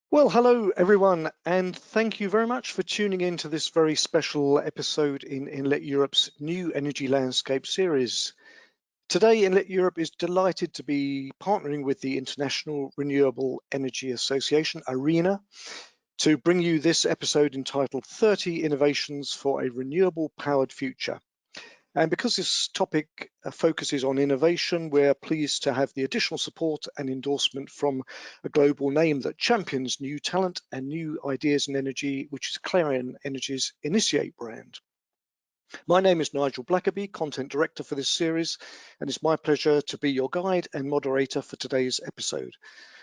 Well, hello everyone, and thank you very much for tuning in to this very special episode in Inlet Europe's new energy landscape series. Today, Inlet Europe is delighted to be partnering with the International Renewable Energy Association, IRENA, to bring you this episode entitled 30 Innovations for a Renewable Powered Future. And because this topic focuses on innovation, we're pleased to have the additional support and endorsement from a global name that champions new talent and new ideas in energy, which is Clarion Energy's Initiate brand. My name is Nigel Blackerby, Content Director for this series, and it's my pleasure to be your guide and moderator for today's episode.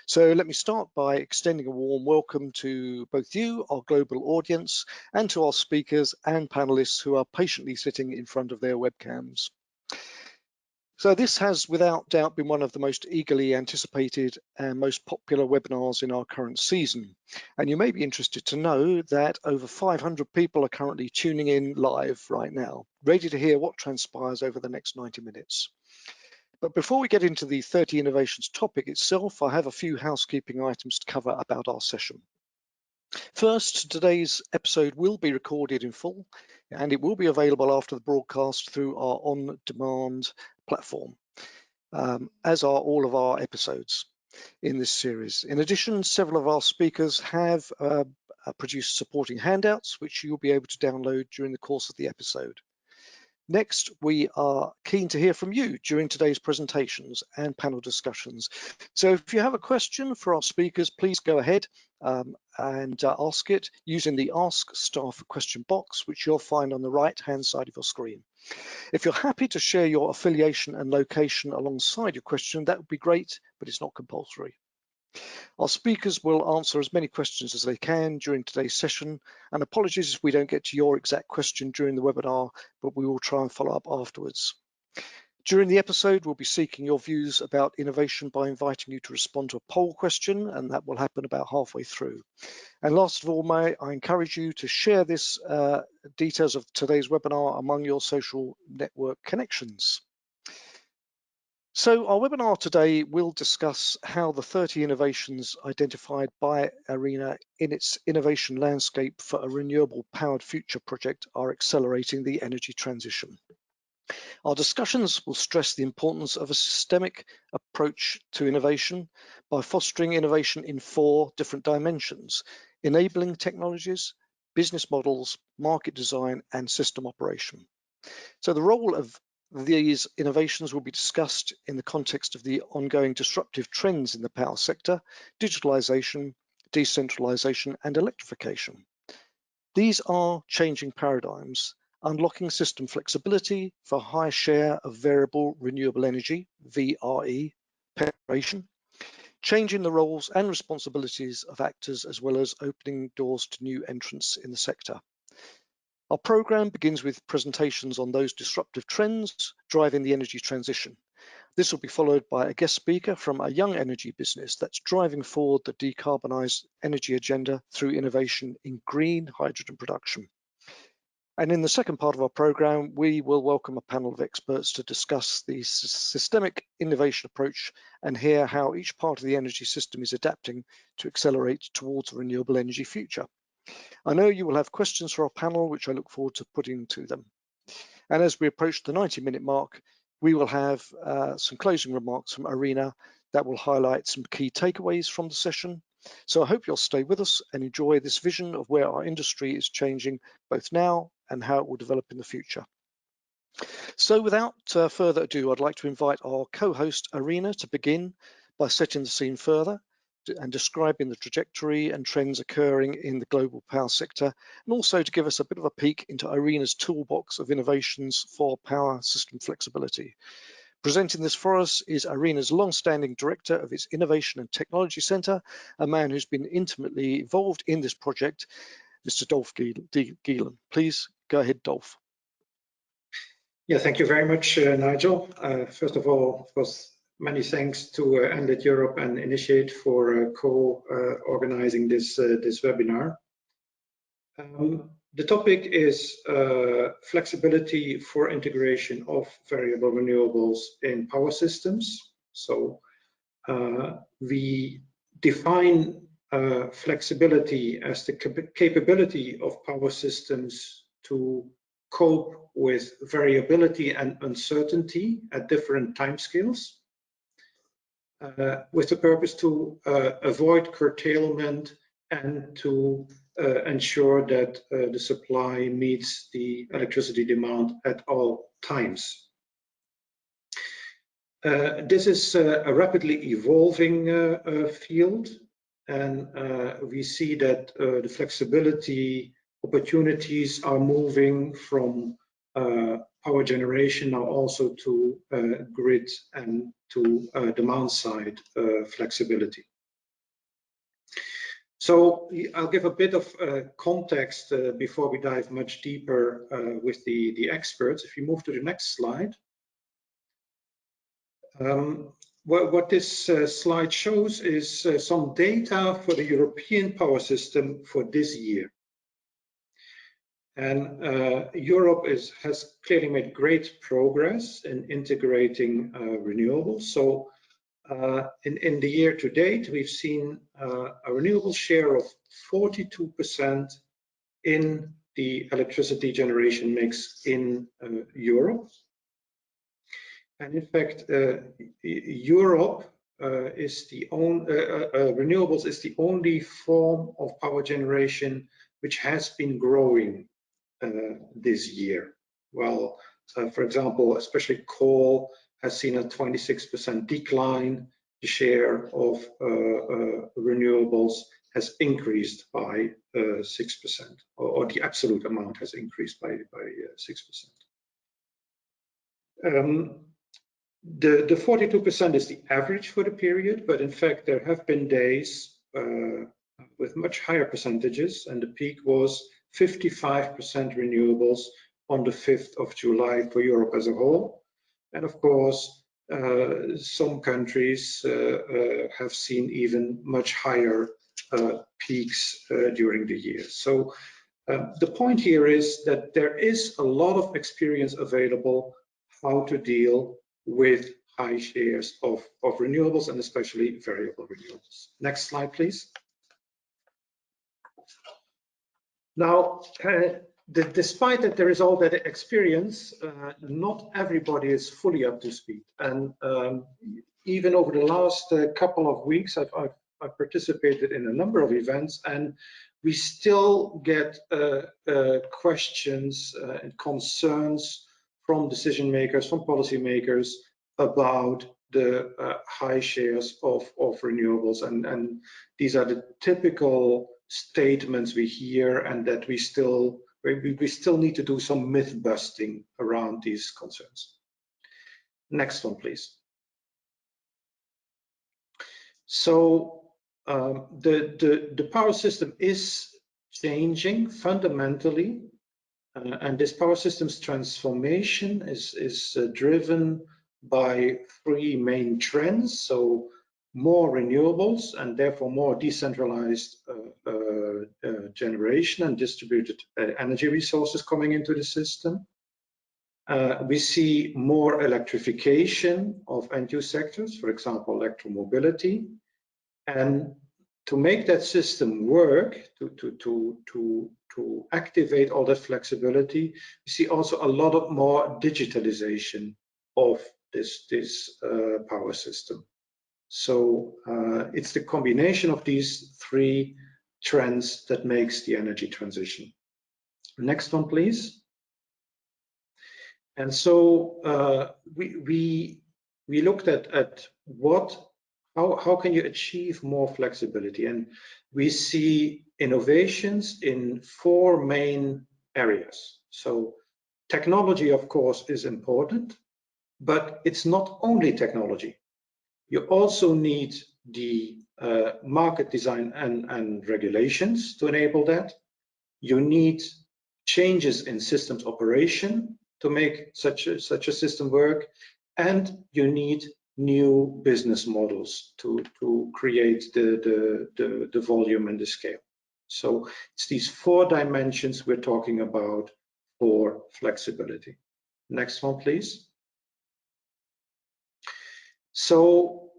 So let me start by extending a warm welcome to both you, our global audience, and to our speakers and panelists who are patiently sitting in front of their webcams. So this has without doubt been one of the most eagerly anticipated and most popular webinars in our current season. And you may be interested to know that over 500 people are currently tuning in live right now, ready to hear what transpires over the next 90 minutes. But before we get into the 30 innovations topic itself, I have a few housekeeping items to cover about our session. First, today's episode will be recorded in full, and it will be available after the broadcast through our on-demand platform, as are all of our episodes in this series. In addition, several of our speakers have produced supporting handouts, which you'll be able to download during the course of the episode. Next, we are keen to hear from you during today's presentations and panel discussions. So if you have a question for our speakers, please go ahead and ask it using the Ask Staff question box, which you'll find on the right-hand side of your screen. If you're happy to share your affiliation and location alongside your question, that would be great, but it's not compulsory. Our speakers will answer as many questions as they can during today's session, and apologies if we don't get to your exact question during the webinar, but we will try and follow up afterwards. During the episode, we'll be seeking your views about innovation by inviting you to respond to a poll question, and that will happen about halfway through. And last of all, I encourage you to share this details of today's webinar among your social network connections. So our webinar today will discuss how the 30 innovations identified by IRENA in its innovation landscape for a renewable powered future project are accelerating the energy transition. Our discussions will stress the importance of a systemic approach to innovation by fostering innovation in 4 different dimensions: enabling technologies, business models, market design, and system operation. So the role of these innovations will be discussed in the context of the ongoing disruptive trends in the power sector, digitalisation, decentralisation, and electrification. These are changing paradigms, unlocking system flexibility for a high share of variable renewable energy, VRE, penetration, changing the roles and responsibilities of actors, as well as opening doors to new entrants in the sector. Our programme begins with presentations on those disruptive trends driving the energy transition. This will be followed by a guest speaker from a young energy business that's driving forward the decarbonised energy agenda through innovation in green hydrogen production. And in the second part of our programme, we will welcome a panel of experts to discuss the systemic innovation approach and hear how each part of the energy system is adapting to accelerate towards a renewable energy future. I know you will have questions for our panel, which I look forward to putting to them. And as we approach the 90-minute mark, we will have some closing remarks from IRENA that will highlight some key takeaways from the session. So I hope you'll stay with us and enjoy this vision of where our industry is changing both now and how it will develop in the future. So without further ado, I'd like to invite our co-host IRENA to begin by setting the scene further and describing the trajectory and trends occurring in the global power sector, and also to give us a bit of a peek into IRENA's toolbox of innovations for power system flexibility. Presenting this for us is IRENA's long-standing director of its Innovation and Technology Centre, a man who's been intimately involved in this project, Mr. Dolf Gielen. Please go ahead, Dolf. Yeah, thank you very much, Nigel. First of all, of course, many thanks to Enlit Europe and Initiate for co-organizing this webinar. The topic is flexibility for integration of variable renewables in power systems. So we define flexibility as the capability of power systems to cope with variability and uncertainty at different timescales, with the purpose to avoid curtailment and to ensure that the supply meets the electricity demand at all times. This is a rapidly evolving field, and we see that the flexibility opportunities are moving from power generation now also to grid and to demand side flexibility. So I'll give a bit of context before we dive much deeper with the experts. If you move to the next slide. What this slide shows is some data for the European power system for this year. And Europe has clearly made great progress in integrating renewables. So in the year to date, we've seen a renewable share of 42% in the electricity generation mix in Europe. And in fact, Europe renewables is the only form of power generation which has been growing this year. Well, for example, especially coal has seen a 26% decline. The share of renewables has increased by 6%, or the absolute amount has increased by 6%. The 42% is the average for the period, but in fact there have been days with much higher percentages, and the peak was 55% renewables on the 5th of July for Europe as a whole. And of course, some countries have seen even much higher peaks during the year. So the point here is that there is a lot of experience available how to deal with high shares of renewables, and especially variable renewables. Next slide, please. Now, despite that there is all that experience, not everybody is fully up to speed. And even over the last couple of weeks, I've participated in a number of events, and we still get questions and concerns from decision makers, from policymakers about the high shares of renewables. And these are the typical statements we hear, and that we still need to do some myth busting around these concerns. Next one, please. So the power system is changing fundamentally, and this power system's transformation is driven by three main trends. So more renewables, and therefore more decentralized generation and distributed energy resources coming into the system. We see more electrification of end-use sectors, for example, electromobility. And to make that system work, to activate all that flexibility, we see also a lot of more digitalization of this power system. So it's the combination of these three trends that makes the energy transition. Next one, please. And so we looked at how can you achieve more flexibility, and we see innovations in four main areas. So technology, of course, is important, but it's not only technology. You also need the market design and regulations to enable that. You need changes in systems operation to make such a system work, and you need new business models to create the volume and the scale. So it's these four dimensions we're talking about for flexibility. Next one, please. So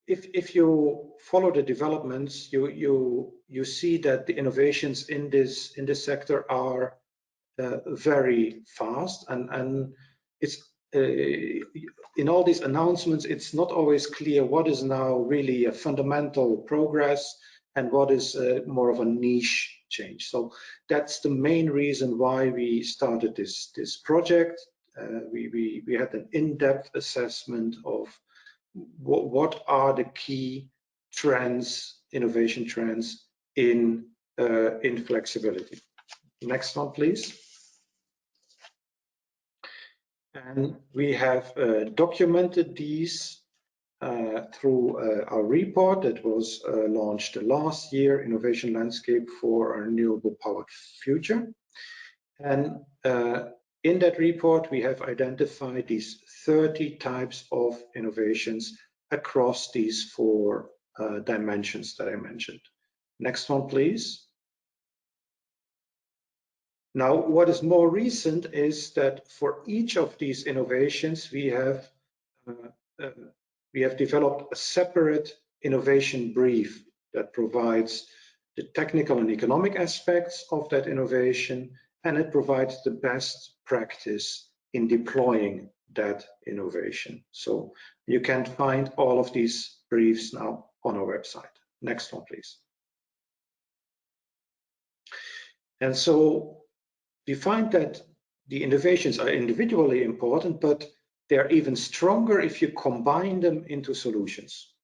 if you follow the developments, you see that the innovations in this sector are very fast, and it's in all these announcements, it's not always clear what is now really a fundamental progress and what is more of a niche change. So that's the main reason why we started this project. We had an in-depth assessment of what are the key trends, innovation trends in flexibility. Next one, please. And we have documented these through our report that was launched last year, Innovation Landscape for a Renewable Powered Future. And in that report, we have identified these 30 types of innovations across these 4 dimensions that I mentioned. Next one, please. Now, what is more recent is that for each of these innovations, we have developed a separate innovation brief that provides the technical and economic aspects of that innovation, and it provides the best practice in deploying that innovation. So you can find all of these briefs now on our website. Next one, please. And so we find that the innovations are individually important, but they're even stronger if you combine them into solutions.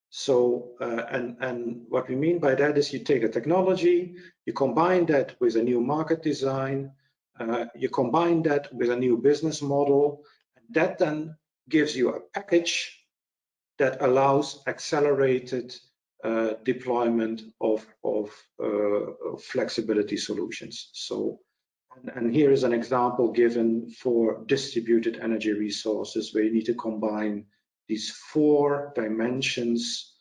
So, and what we mean by that is you take a technology, you combine that with a new market design, you combine that with a new business model, and that then gives you a package that allows accelerated deployment of flexibility solutions. So, and here is an example given for distributed energy resources, where you need to combine these 4 dimensions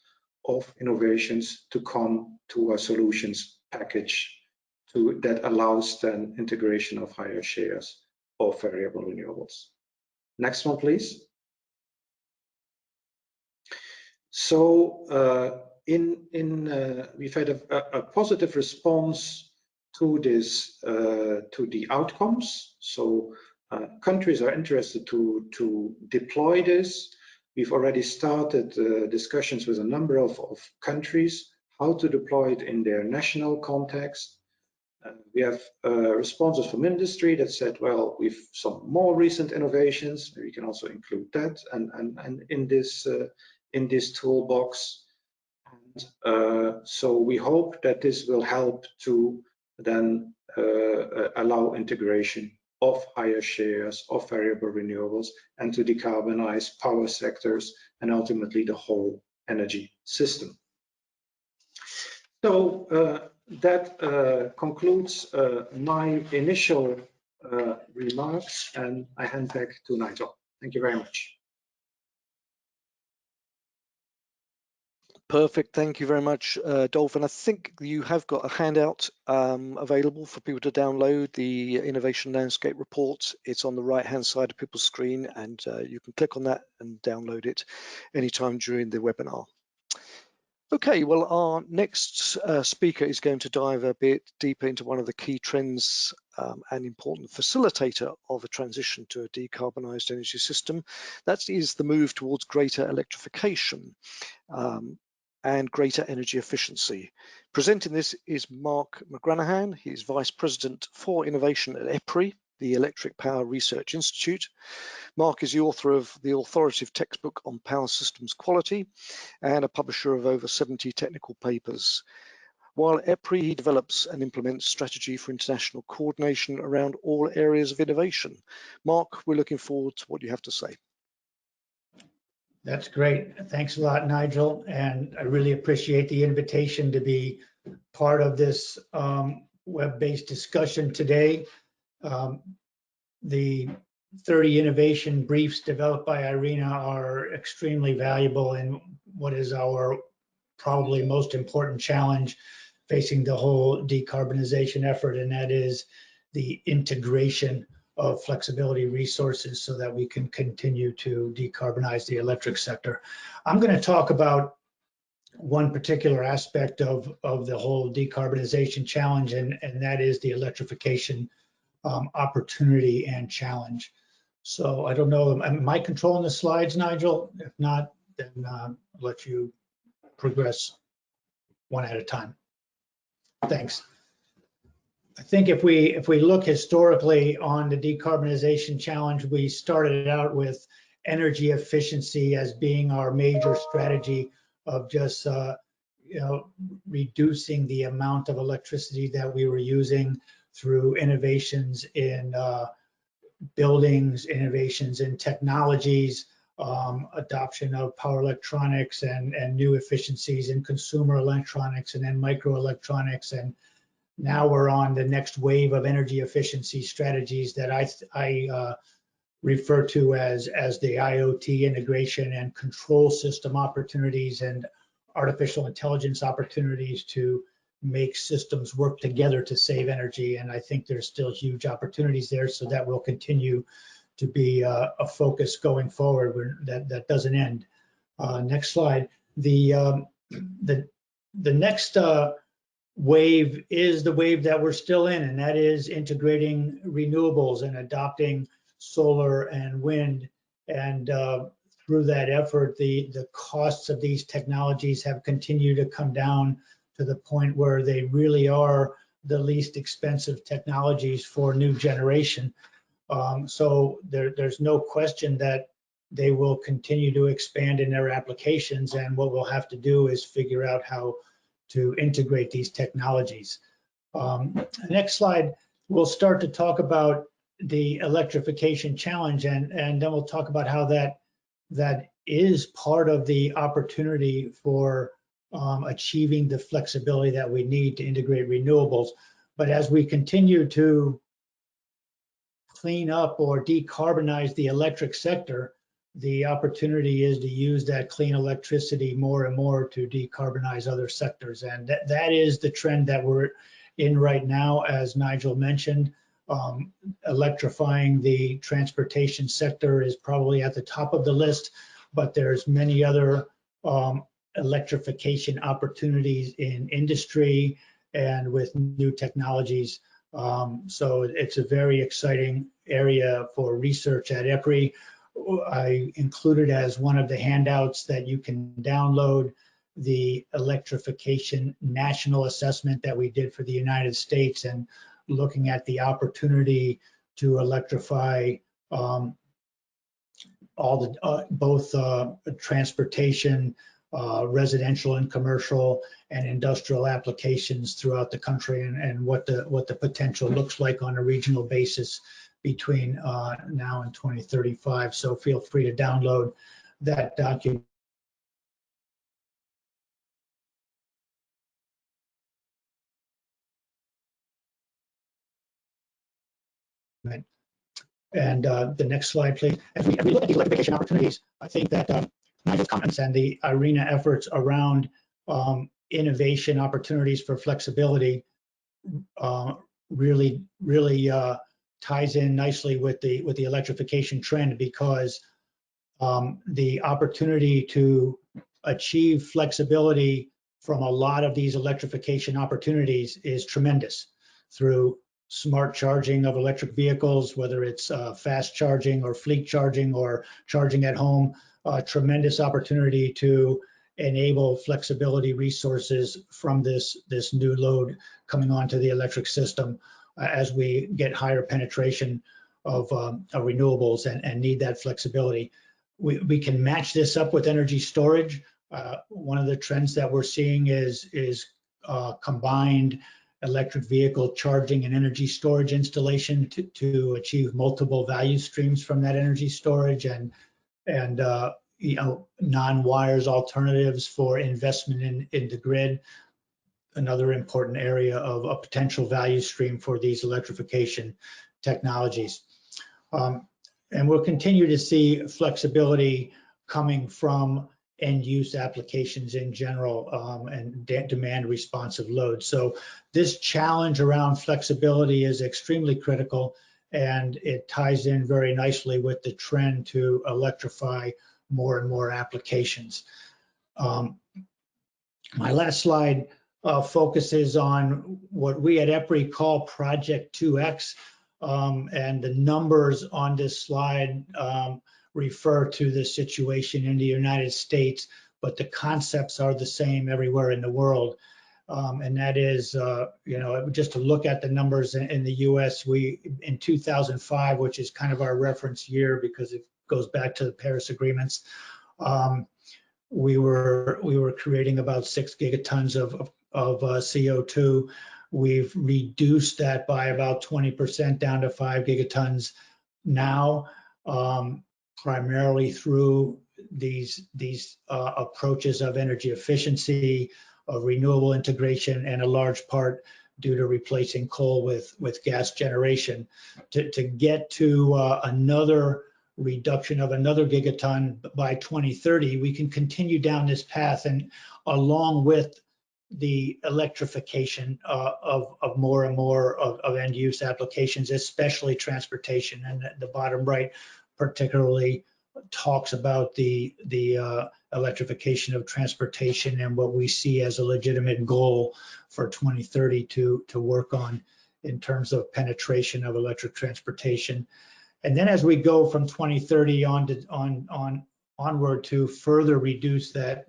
of innovations to come to a solutions package that allows then integration of higher shares of variable renewables. Next one, please. So we've had a positive response to this, to the outcomes. So countries are interested to deploy this. We've already started discussions with a number of countries how to deploy it in their national context. We have responses from industry that said, well, we've some more recent innovations. We can also include that and in this toolbox. And so we hope that this will help to then allow integration of higher shares of variable renewables and to decarbonize power sectors and ultimately the whole energy system. So that concludes my initial remarks, and I hand back to Nigel. Thank you very much. Perfect. Thank you very much, Dolphin. I think you have got a handout available for people to download, the Innovation Landscape Report. It's on the right-hand side of people's screen, and you can click on that and download it anytime during the webinar. Okay, well, our next speaker is going to dive a bit deeper into one of the key trends and important facilitator of a transition to a decarbonised energy system. That is the move towards greater electrification and greater energy efficiency. Presenting this is Mark McGranahan. He is Vice President for Innovation at EPRI, the Electric Power Research Institute. Mark is the author of the authoritative textbook on power systems quality and a publisher of over 70 technical papers. While at EPRI, he develops and implements strategy for international coordination around all areas of innovation. Mark, we're looking forward to what you have to say. That's great. Thanks a lot, Nigel. And I really appreciate the invitation to be part of this web-based discussion today. The 30 innovation briefs developed by IRENA are extremely valuable in what is our probably most important challenge facing the whole decarbonization effort, and that is the integration of flexibility resources so that we can continue to decarbonize the electric sector. I'm going to talk about one particular aspect of the whole decarbonization challenge, and that is the electrification opportunity and challenge. So I don't know, am I controlling the slides, Nigel? If not, then I'll let you progress one at a time. Thanks. I think if we look historically on the decarbonization challenge, we started out with energy efficiency as being our major strategy of just reducing the amount of electricity that we were using through innovations in buildings, innovations in technologies, adoption of power electronics and new efficiencies in consumer electronics and then microelectronics. And now we're on the next wave of energy efficiency strategies that I refer to as the IoT integration and control system opportunities and artificial intelligence opportunities to make systems work together to save energy. And I think there's still huge opportunities there, so that will continue to be a focus going forward. That doesn't end. Next slide. The next wave is the wave that we're still in, and that is integrating renewables and adopting solar and wind. And through that effort, the costs of these technologies have continued to come down to the point where they really are the least expensive technologies for new generation. So there's no question that they will continue to expand in their applications, and what we'll have to do is figure out how to integrate these technologies. Next slide, we'll start to talk about the electrification challenge, and then we'll talk about how that is part of the opportunity for achieving the flexibility that we need to integrate renewables. But as we continue to clean up or decarbonize the electric sector, the opportunity is to use that clean electricity more and more to decarbonize other sectors. And that is the trend that we're in right now, as Nigel mentioned. Electrifying the transportation sector is probably at the top of the list, but there's many other electrification opportunities in industry and with new technologies. So it's a very exciting area for research at EPRI. I included as one of the handouts that you can download the electrification national assessment that we did for the United States, and looking at the opportunity to electrify all the both transportation, residential and commercial and industrial applications throughout the country, and what the potential looks like on a regional basis between now and 2035. So feel free to download that document. And the next slide, please. As we look at these electrification opportunities, I think that Nigel's comments and the IRENA efforts around innovation opportunities for flexibility really ties in nicely with the electrification trend, because the opportunity to achieve flexibility from a lot of these electrification opportunities is tremendous through smart charging of electric vehicles, whether it's fast charging or fleet charging or charging at home. Tremendous opportunity to enable flexibility resources from this new load coming onto the electric system as we get higher penetration of renewables and need that flexibility. We can match this up with energy storage. One of the trends that we're seeing is combined electric vehicle charging and energy storage installation to achieve multiple value streams from that energy storage, and non-wires alternatives for investment in the grid. Another important area of a potential value stream for these electrification technologies. And we'll continue to see flexibility coming from end-use applications in general, and demand responsive load. So this challenge around flexibility is extremely critical, and it ties in very nicely with the trend to electrify more and more applications. My last slide focuses on what we at EPRI call Project 2X, and the numbers on this slide refer to the situation in the United States, but the concepts are the same everywhere in the world. And that is, just to look at the numbers in the US, we, in 2005, which is kind of our reference year because it goes back to the Paris agreements, we were creating about 6 gigatons of CO2. We've reduced that by about 20% down to 5 gigatons now, primarily through these approaches of energy efficiency, of renewable integration, and a large part due to replacing coal with gas generation. To get to another reduction of another gigaton by 2030, we can continue down this path, and along with the electrification of more and more of end use applications, especially transportation. And the bottom right particularly talks about the electrification of transportation and what we see as a legitimate goal for 2030 to work on in terms of penetration of electric transportation. And then as we go from 2030 onward to further reduce that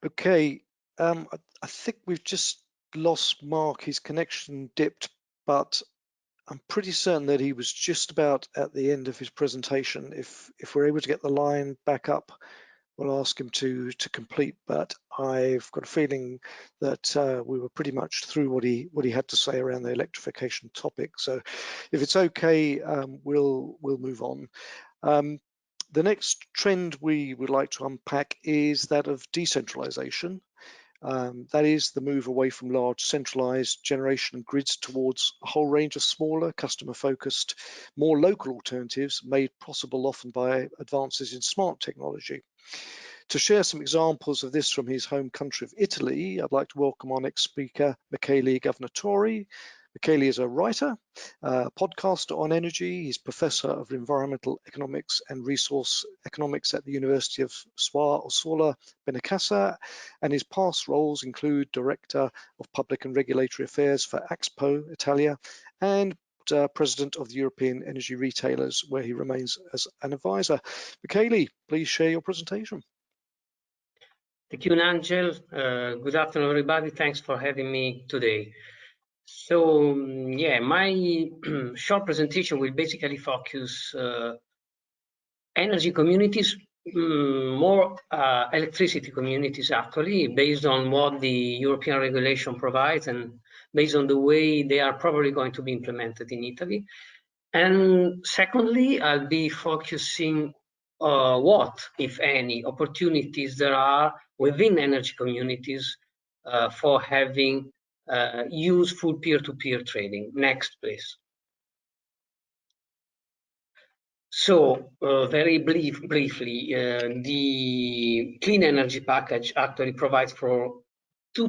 Okay, I think we've just lost Mark. His connection dipped, but I'm pretty certain that he was just about at the end of his presentation. If we're able to get the line back up, we'll ask him to complete. But I've got a feeling that we were pretty much through what he had to say around the electrification topic. So, if it's okay, we'll move on. The next trend we would like to unpack is that of decentralisation. That is the move away from large centralised generation grids towards a whole range of smaller, customer-focused, more local alternatives made possible often by advances in smart technology. To share some examples of this from his home country of Italy, I'd like to welcome our next speaker, Michele Governatori. Michele is a writer, podcaster on energy. He's Professor of Environmental Economics and Resource Economics at the University of Sola Benincasa, and his past roles include Director of Public and Regulatory Affairs for Axpo Italia and President of the European Energy Retailers, where he remains as an advisor. Michele, please share your presentation. Thank you, Nigel. Good afternoon, everybody. Thanks for having me today. So, yeah, my short presentation will basically focus energy communities, more electricity communities actually, based on what the European regulation provides and based on the way they are probably going to be implemented in Italy. And secondly, I'll be focusing what, if any, opportunities there are within energy communities for having useful peer-to-peer trading. Next, please. So, very briefly, the clean energy package actually provides for two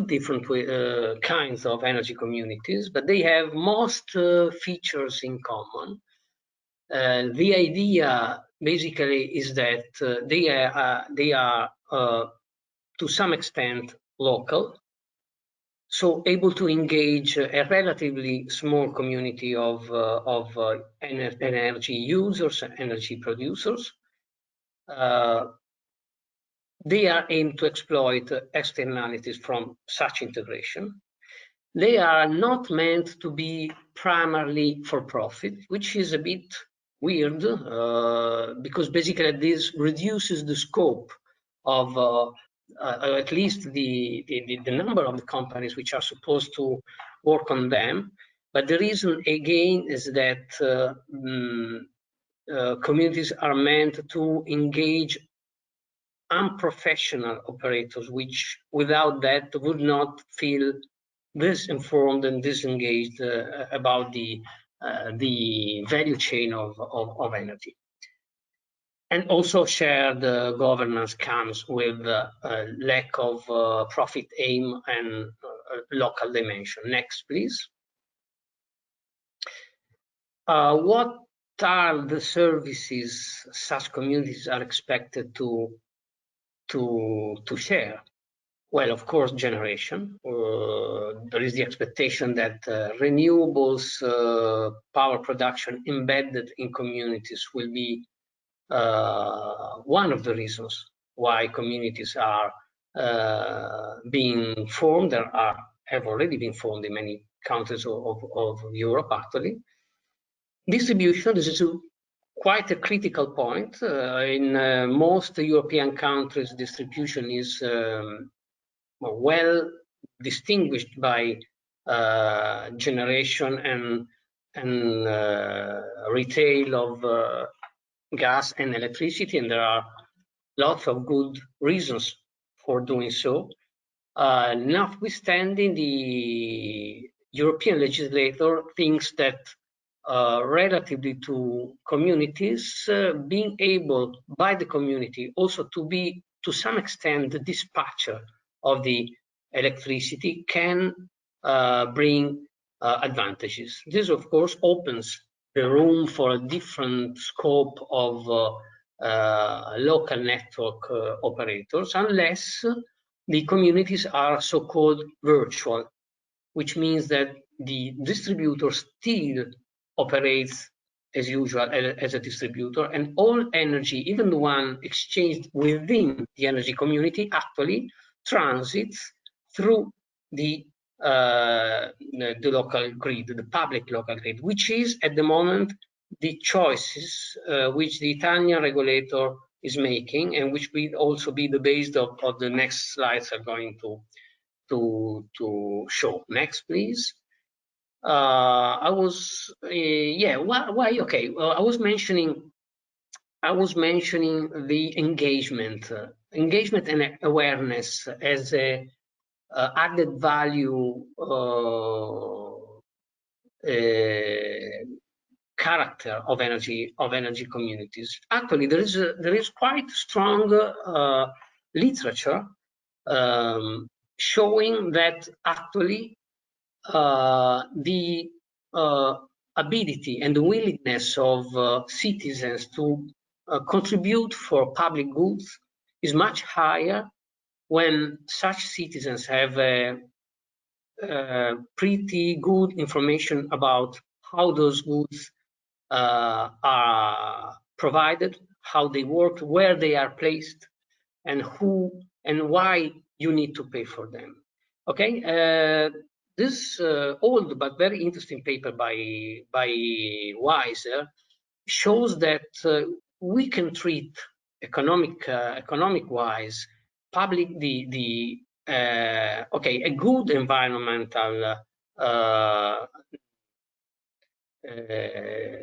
different kinds of energy communities, but they have most features in common. The idea basically is that they are to some extent local, so able to engage a relatively small community of energy users, energy producers. they are aimed to exploit externalities from such integration. They are not meant to be primarily for profit, which is a bit weird because basically this reduces the scope of at least the number of the companies which are supposed to work on them. But the reason again is that communities are meant to engage unprofessional operators, which without that would not feel disinformed and disengaged about the value chain of energy. And also shared governance comes with a lack of profit aim and local dimension. Next, please. What are the services such communities are expected to share? Well, of course, generation. There is the expectation that renewables power production embedded in communities will be one of the reasons why communities are being formed. Have already been formed in many countries of Europe, actually. Distribution, this is quite a critical point. In most European countries, distribution is well distinguished by generation and retail of gas and electricity, and there are lots of good reasons for doing so. Notwithstanding, the European legislator thinks that relatively to communities, being able by the community also to be to some extent the dispatcher of the electricity can bring advantages. This of course opens the room for a different scope of local network operators, unless the communities are so-called virtual, which means that the distributor still operates as usual as a distributor, and all energy, even the one exchanged within the energy community, actually transits through the local grid, the public local grid, which is at the moment the choices which the Italian regulator is making, and which will also be the base of the next slides are going to show. Next, please. I was why okay. I was mentioning the engagement and awareness as a added value character of energy communities. Actually, there is quite strong literature showing that actually the ability and the willingness of citizens to contribute for public goods is much higher when such citizens have pretty good information about how those goods are provided, how they work, where they are placed, and who and why you need to pay for them. Okay, this old but very interesting paper by Weiser shows that we can treat economic-wise public a good environmental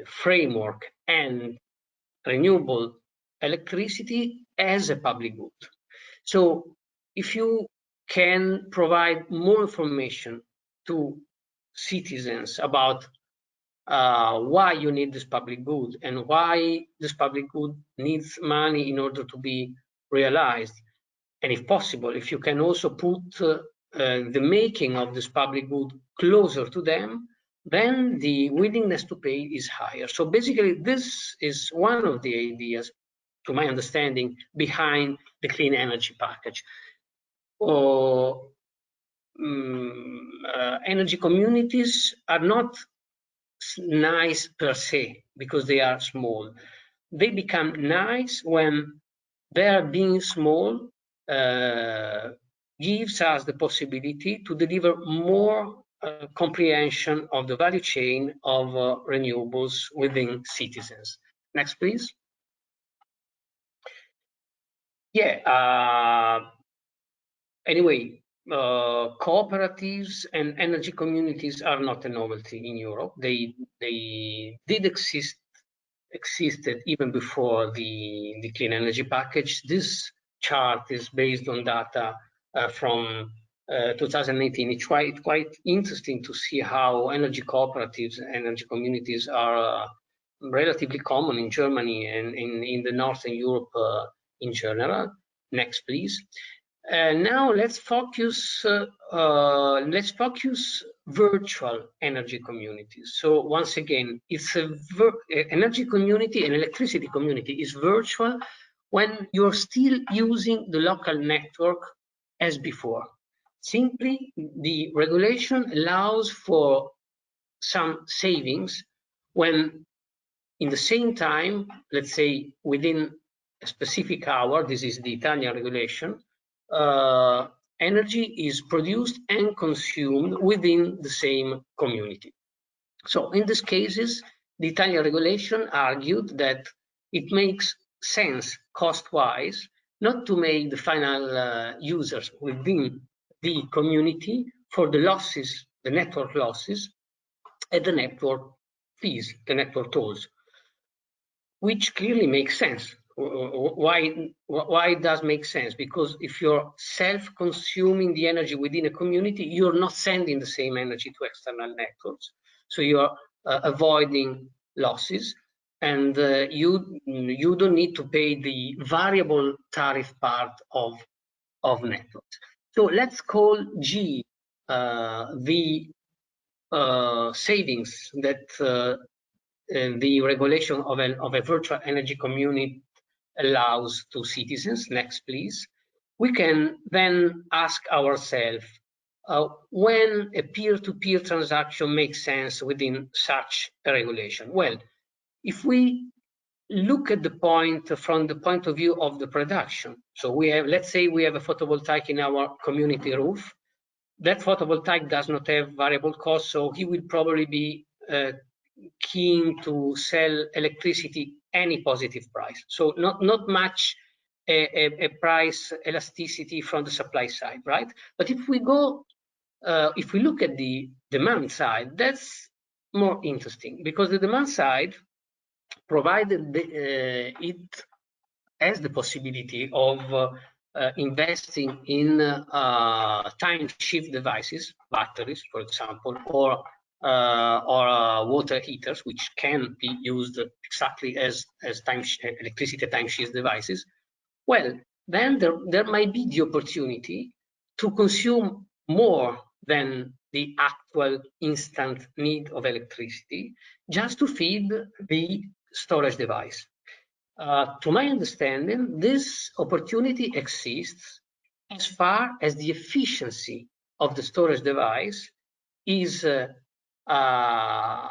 framework and renewable electricity as a public good. So if you can provide more information to citizens about why you need this public good and why this public good needs money in order to be realized, and if possible, if you can also put the making of this public good closer to them, then the willingness to pay is higher. So basically, this is one of the ideas, to my understanding, behind the clean energy package. Energy communities are not nice per se because they are small. They become nice when their being small gives us the possibility to deliver more comprehension of the value chain of renewables within citizens. Next, please. Yeah. Anyway, cooperatives and energy communities are not a novelty in Europe. They did existed even before the clean energy package. This chart is based on data from 2018. It's quite interesting to see how energy cooperatives and energy communities are relatively common in Germany and in the Northern Europe in general. Next, please. Now let's focus virtual energy communities. So once again, it's energy community and electricity community is virtual when you're still using the local network as before. Simply, the regulation allows for some savings when in the same time, let's say within a specific hour, this is the Italian regulation, energy is produced and consumed within the same community. So in these cases, the Italian regulation argued that it makes sense cost-wise not to make the final users within the community for the losses, the network losses, and the network fees, the network tolls, which clearly makes sense. Why it does make sense? Because if you're self-consuming the energy within a community, you're not sending the same energy to external networks. So you're avoiding losses, and you don't need to pay the variable tariff part of networks. So let's call G the savings that the regulation of a virtual energy community allows to citizens. Next, please. We can then ask ourselves when a peer-to-peer transaction makes sense within such a regulation. Well, if we look at the point from the point of view of the production, so we have, let's say we have a photovoltaic in our community roof. That photovoltaic does not have variable costs, so he will probably be keen to sell electricity any positive price. So not much a price elasticity from the supply side, right? But if we go, if we look at the demand side, that's more interesting because the demand side, provided it has the possibility of investing in time shift devices, batteries, for example, or water heaters, which can be used exactly as electricity time shift devices. Well, then there might be the opportunity to consume more than the actual instant need of electricity just to feed the storage device. To my understanding, this opportunity exists as far as the efficiency of the storage device is higher,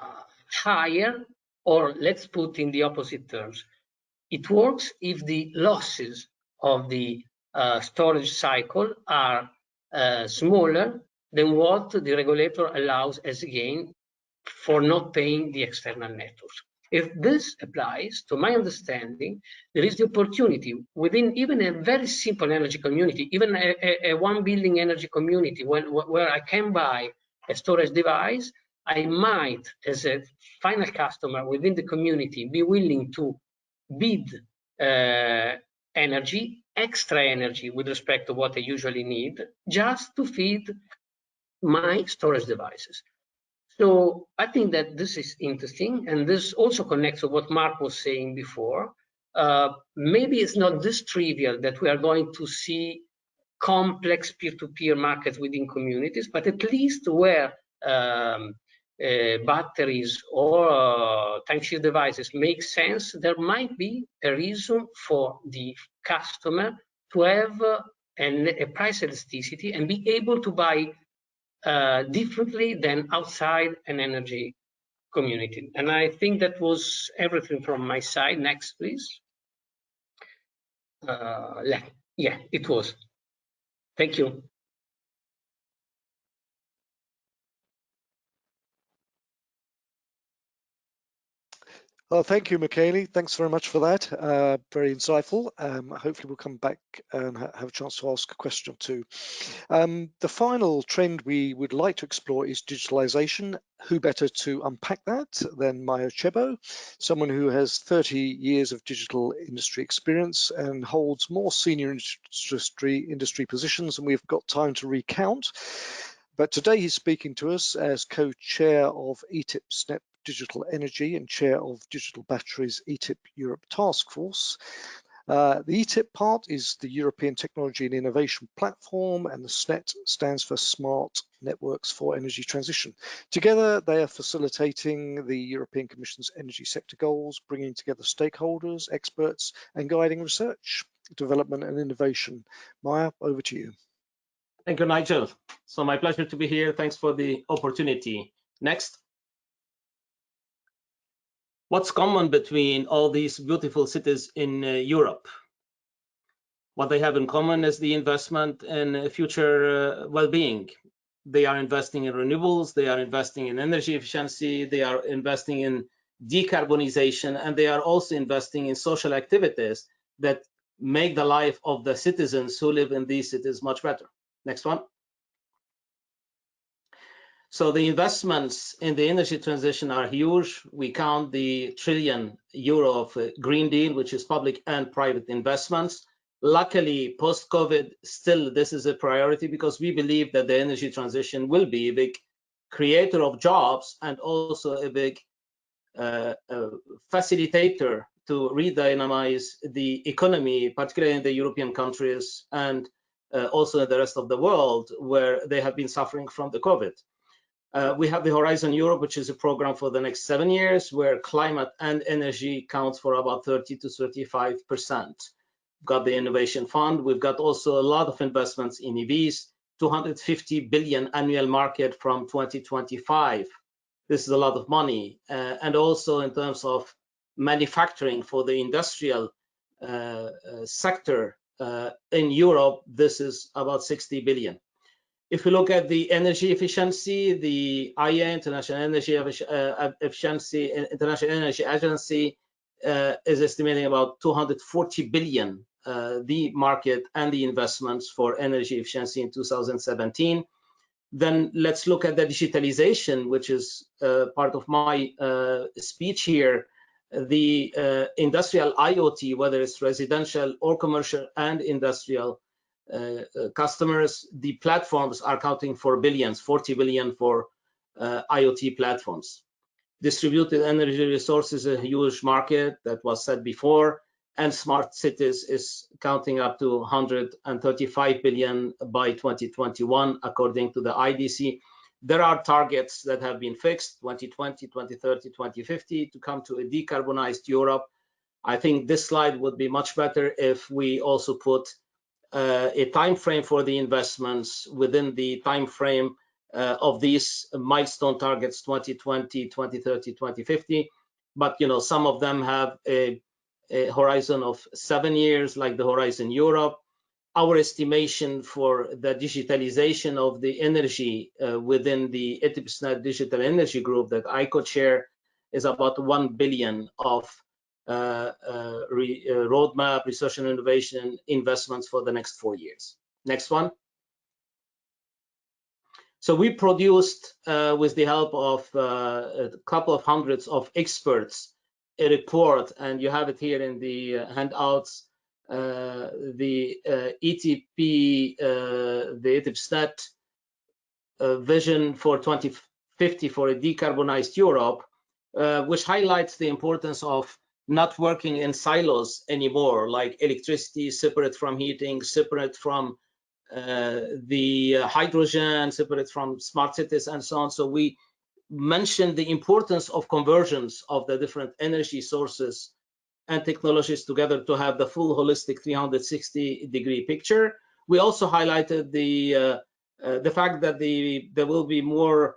or let's put in the opposite terms. It works if the losses of the storage cycle are smaller than what the regulator allows as a gain for not paying the external networks. If this applies, to my understanding, there is the opportunity within even a very simple energy community, even a 1 building energy community, where I can buy a storage device, I might, as a final customer within the community, be willing to bid energy, extra energy with respect to what I usually need, just to feed my storage devices. So I think that this is interesting, and this also connects to what Mark was saying before. Maybe it's not this trivial that we are going to see complex peer-to-peer markets within communities, but at least where batteries or time shift devices make sense, there might be a reason for the customer to have a price elasticity and be able to buy differently than outside an energy community. And I think that was everything from my side. Next, please. Yeah, it was. Thank you. Oh, thank you, Michele. Thanks very much for that. Very insightful. Hopefully we'll come back and have a chance to ask a question or two. The final trend we would like to explore is digitalisation. Who better to unpack that than Maya Chebo, someone who has 30 years of digital industry experience and holds more senior industry positions than we've got time to recount. But today he's speaking to us as co-chair of ETIP SNEP Digital Energy and chair of Digital Batteries ETIP Europe Task Force. The ETIP part is the European Technology and Innovation Platform, and the SNET stands for Smart Networks for Energy Transition. Together, they are facilitating the European Commission's energy sector goals, bringing together stakeholders, experts, and guiding research, development, and innovation. Maya, over to you. Thank you, Nigel. So my pleasure to be here. Thanks for the opportunity. Next. What's common between all these beautiful cities in Europe? What they have in common is the investment in future well-being. They are investing in renewables, they are investing in energy efficiency, they are investing in decarbonization, and they are also investing in social activities that make the life of the citizens who live in these cities much better. Next one. So the investments in the energy transition are huge. We count the €1 trillion of Green Deal, which is public and private investments. Luckily, post-COVID, still this is a priority because we believe that the energy transition will be a big creator of jobs and also a big facilitator to redynamize the economy, particularly in the European countries and also in the rest of the world where they have been suffering from the COVID. We have the Horizon Europe, which is a program for the next 7 years, where climate and energy counts for about 30 to 35%. We've got the Innovation Fund. We've got also a lot of investments in EVs, 250 billion annual market from 2025. This is a lot of money. And also in terms of manufacturing for the industrial sector in Europe, this is about 60 billion. If we look at the energy efficiency, the IEA, International Energy Agency, is estimating about 240 billion, the market and the investments for energy efficiency in 2017. Then let's look at the digitalization, which is part of my speech here. The industrial IoT, whether it's residential or commercial and industrial, customers, the platforms are counting for billions, 40 billion for IoT platforms. Distributed energy resources is a huge market that was said before, and smart cities is counting up to 135 billion by 2021, according to the IDC. There are targets that have been fixed, 2020, 2030, 2050, to come to a decarbonized Europe. I think this slide would be much better if we also put a time frame for the investments within the time frame of these milestone targets, 2020, 2030, 2050. But some of them have a horizon of 7 years, like the Horizon Europe. Our estimation for the digitalization of the energy within the ETIP SNET Digital Energy Group that I co-chair is about 1 billion of roadmap, research and innovation investments for the next 4 years. Next one. So we produced, with the help of a couple of hundreds of experts, a report, and you have it here in the handouts, the ETP, the ETIP SNET vision for 2050 for a decarbonized Europe, which highlights the importance of not working in silos anymore, like electricity separate from heating, separate from the hydrogen, separate from smart cities, and so on. So we mentioned the importance of conversions of the different energy sources and technologies together to have the full holistic 360-degree picture. We also highlighted the fact that there will be more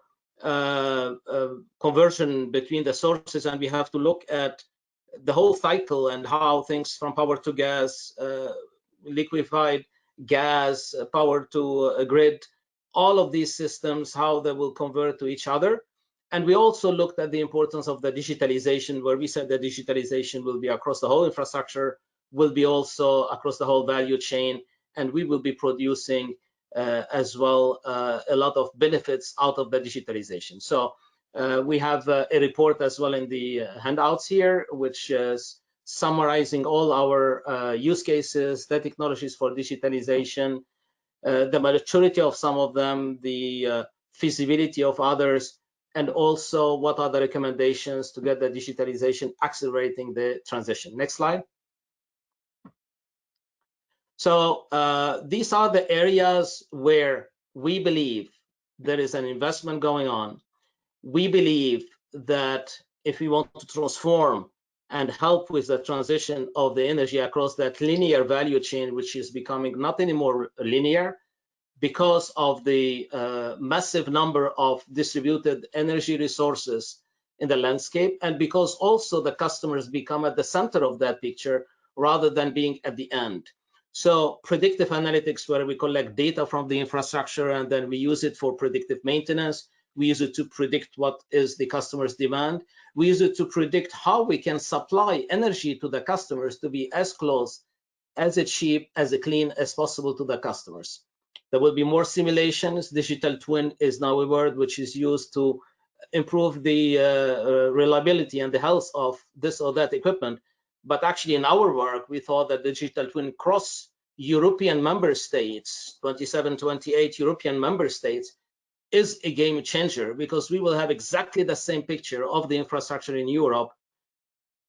conversion between the sources, and we have to look at the whole cycle and how things from power to gas liquefied gas, power to a grid, all of these systems, how they will convert to each other. And we also looked at the importance of the digitalization, where we said that digitalization will be across the whole infrastructure, will be also across the whole value chain, and we will be producing as well a lot of benefits out of the digitalization. So we have a report as well in the handouts here, which is summarizing all our use cases, the technologies for digitalization, the maturity of some of them, the feasibility of others, and also what are the recommendations to get the digitalization accelerating the transition. Next slide. So these are the areas where we believe there is an investment going on. We believe that if we want to transform and help with the transition of the energy across that linear value chain, which is becoming not anymore linear because of the massive number of distributed energy resources in the landscape, and because also the customers become at the center of that picture rather than being at the end. So predictive analytics, where we collect data from the infrastructure and then we use it for predictive maintenance. We use it to predict what is the customer's demand. We use it to predict how we can supply energy to the customers to be as close, as cheap, as clean as possible to the customers. There will be more simulations. Digital twin is now a word which is used to improve the reliability and the health of this or that equipment. But actually in our work, we thought that digital twin cross European member states, 27, 28 European member states, is a game changer, because we will have exactly the same picture of the infrastructure in Europe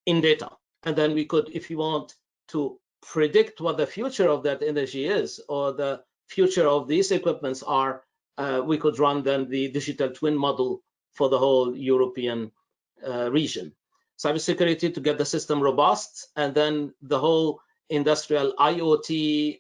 in data. And then we could, if you want to predict what the future of that energy is, or the future of these equipments are, we could run then the digital twin model for the whole European region. Cybersecurity to get the system robust, and then the whole industrial IoT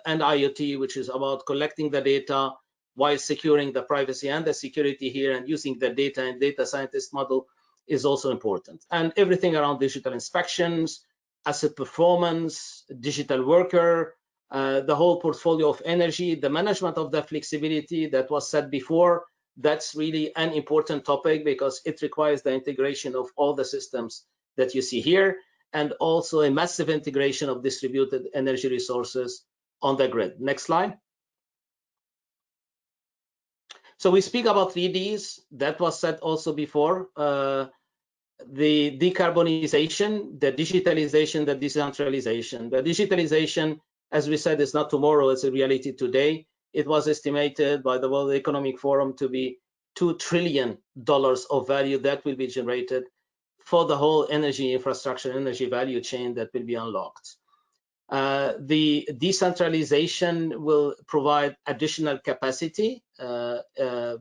and IoT, which is about collecting the data while securing the privacy and the security here, and using the data and data scientist model is also important. And everything around digital inspections, asset performance, digital worker, the whole portfolio of energy, the management of the flexibility that was said before. That's really an important topic, because it requires the integration of all the systems that you see here, and also a massive integration of distributed energy resources on the grid. Next slide. So we speak about 3Ds. That was said also before. The decarbonization, the digitalization, the decentralization. The digitalization, as we said, is not tomorrow, it's a reality today. It was estimated by the World Economic Forum to be $2 trillion of value that will be generated for the whole energy infrastructure, energy value chain that will be unlocked. The decentralization will provide additional capacity by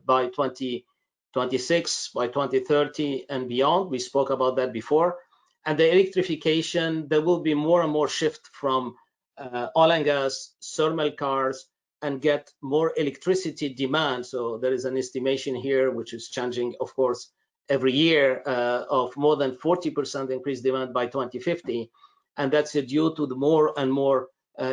2026, by 2030 and beyond. We spoke about that before. And the electrification, there will be more and more shift from oil and gas, thermal cars, and get more electricity demand. So there is an estimation here, which is changing, of course, every year, of more than 40% increased demand by 2050. And that's due to the more and more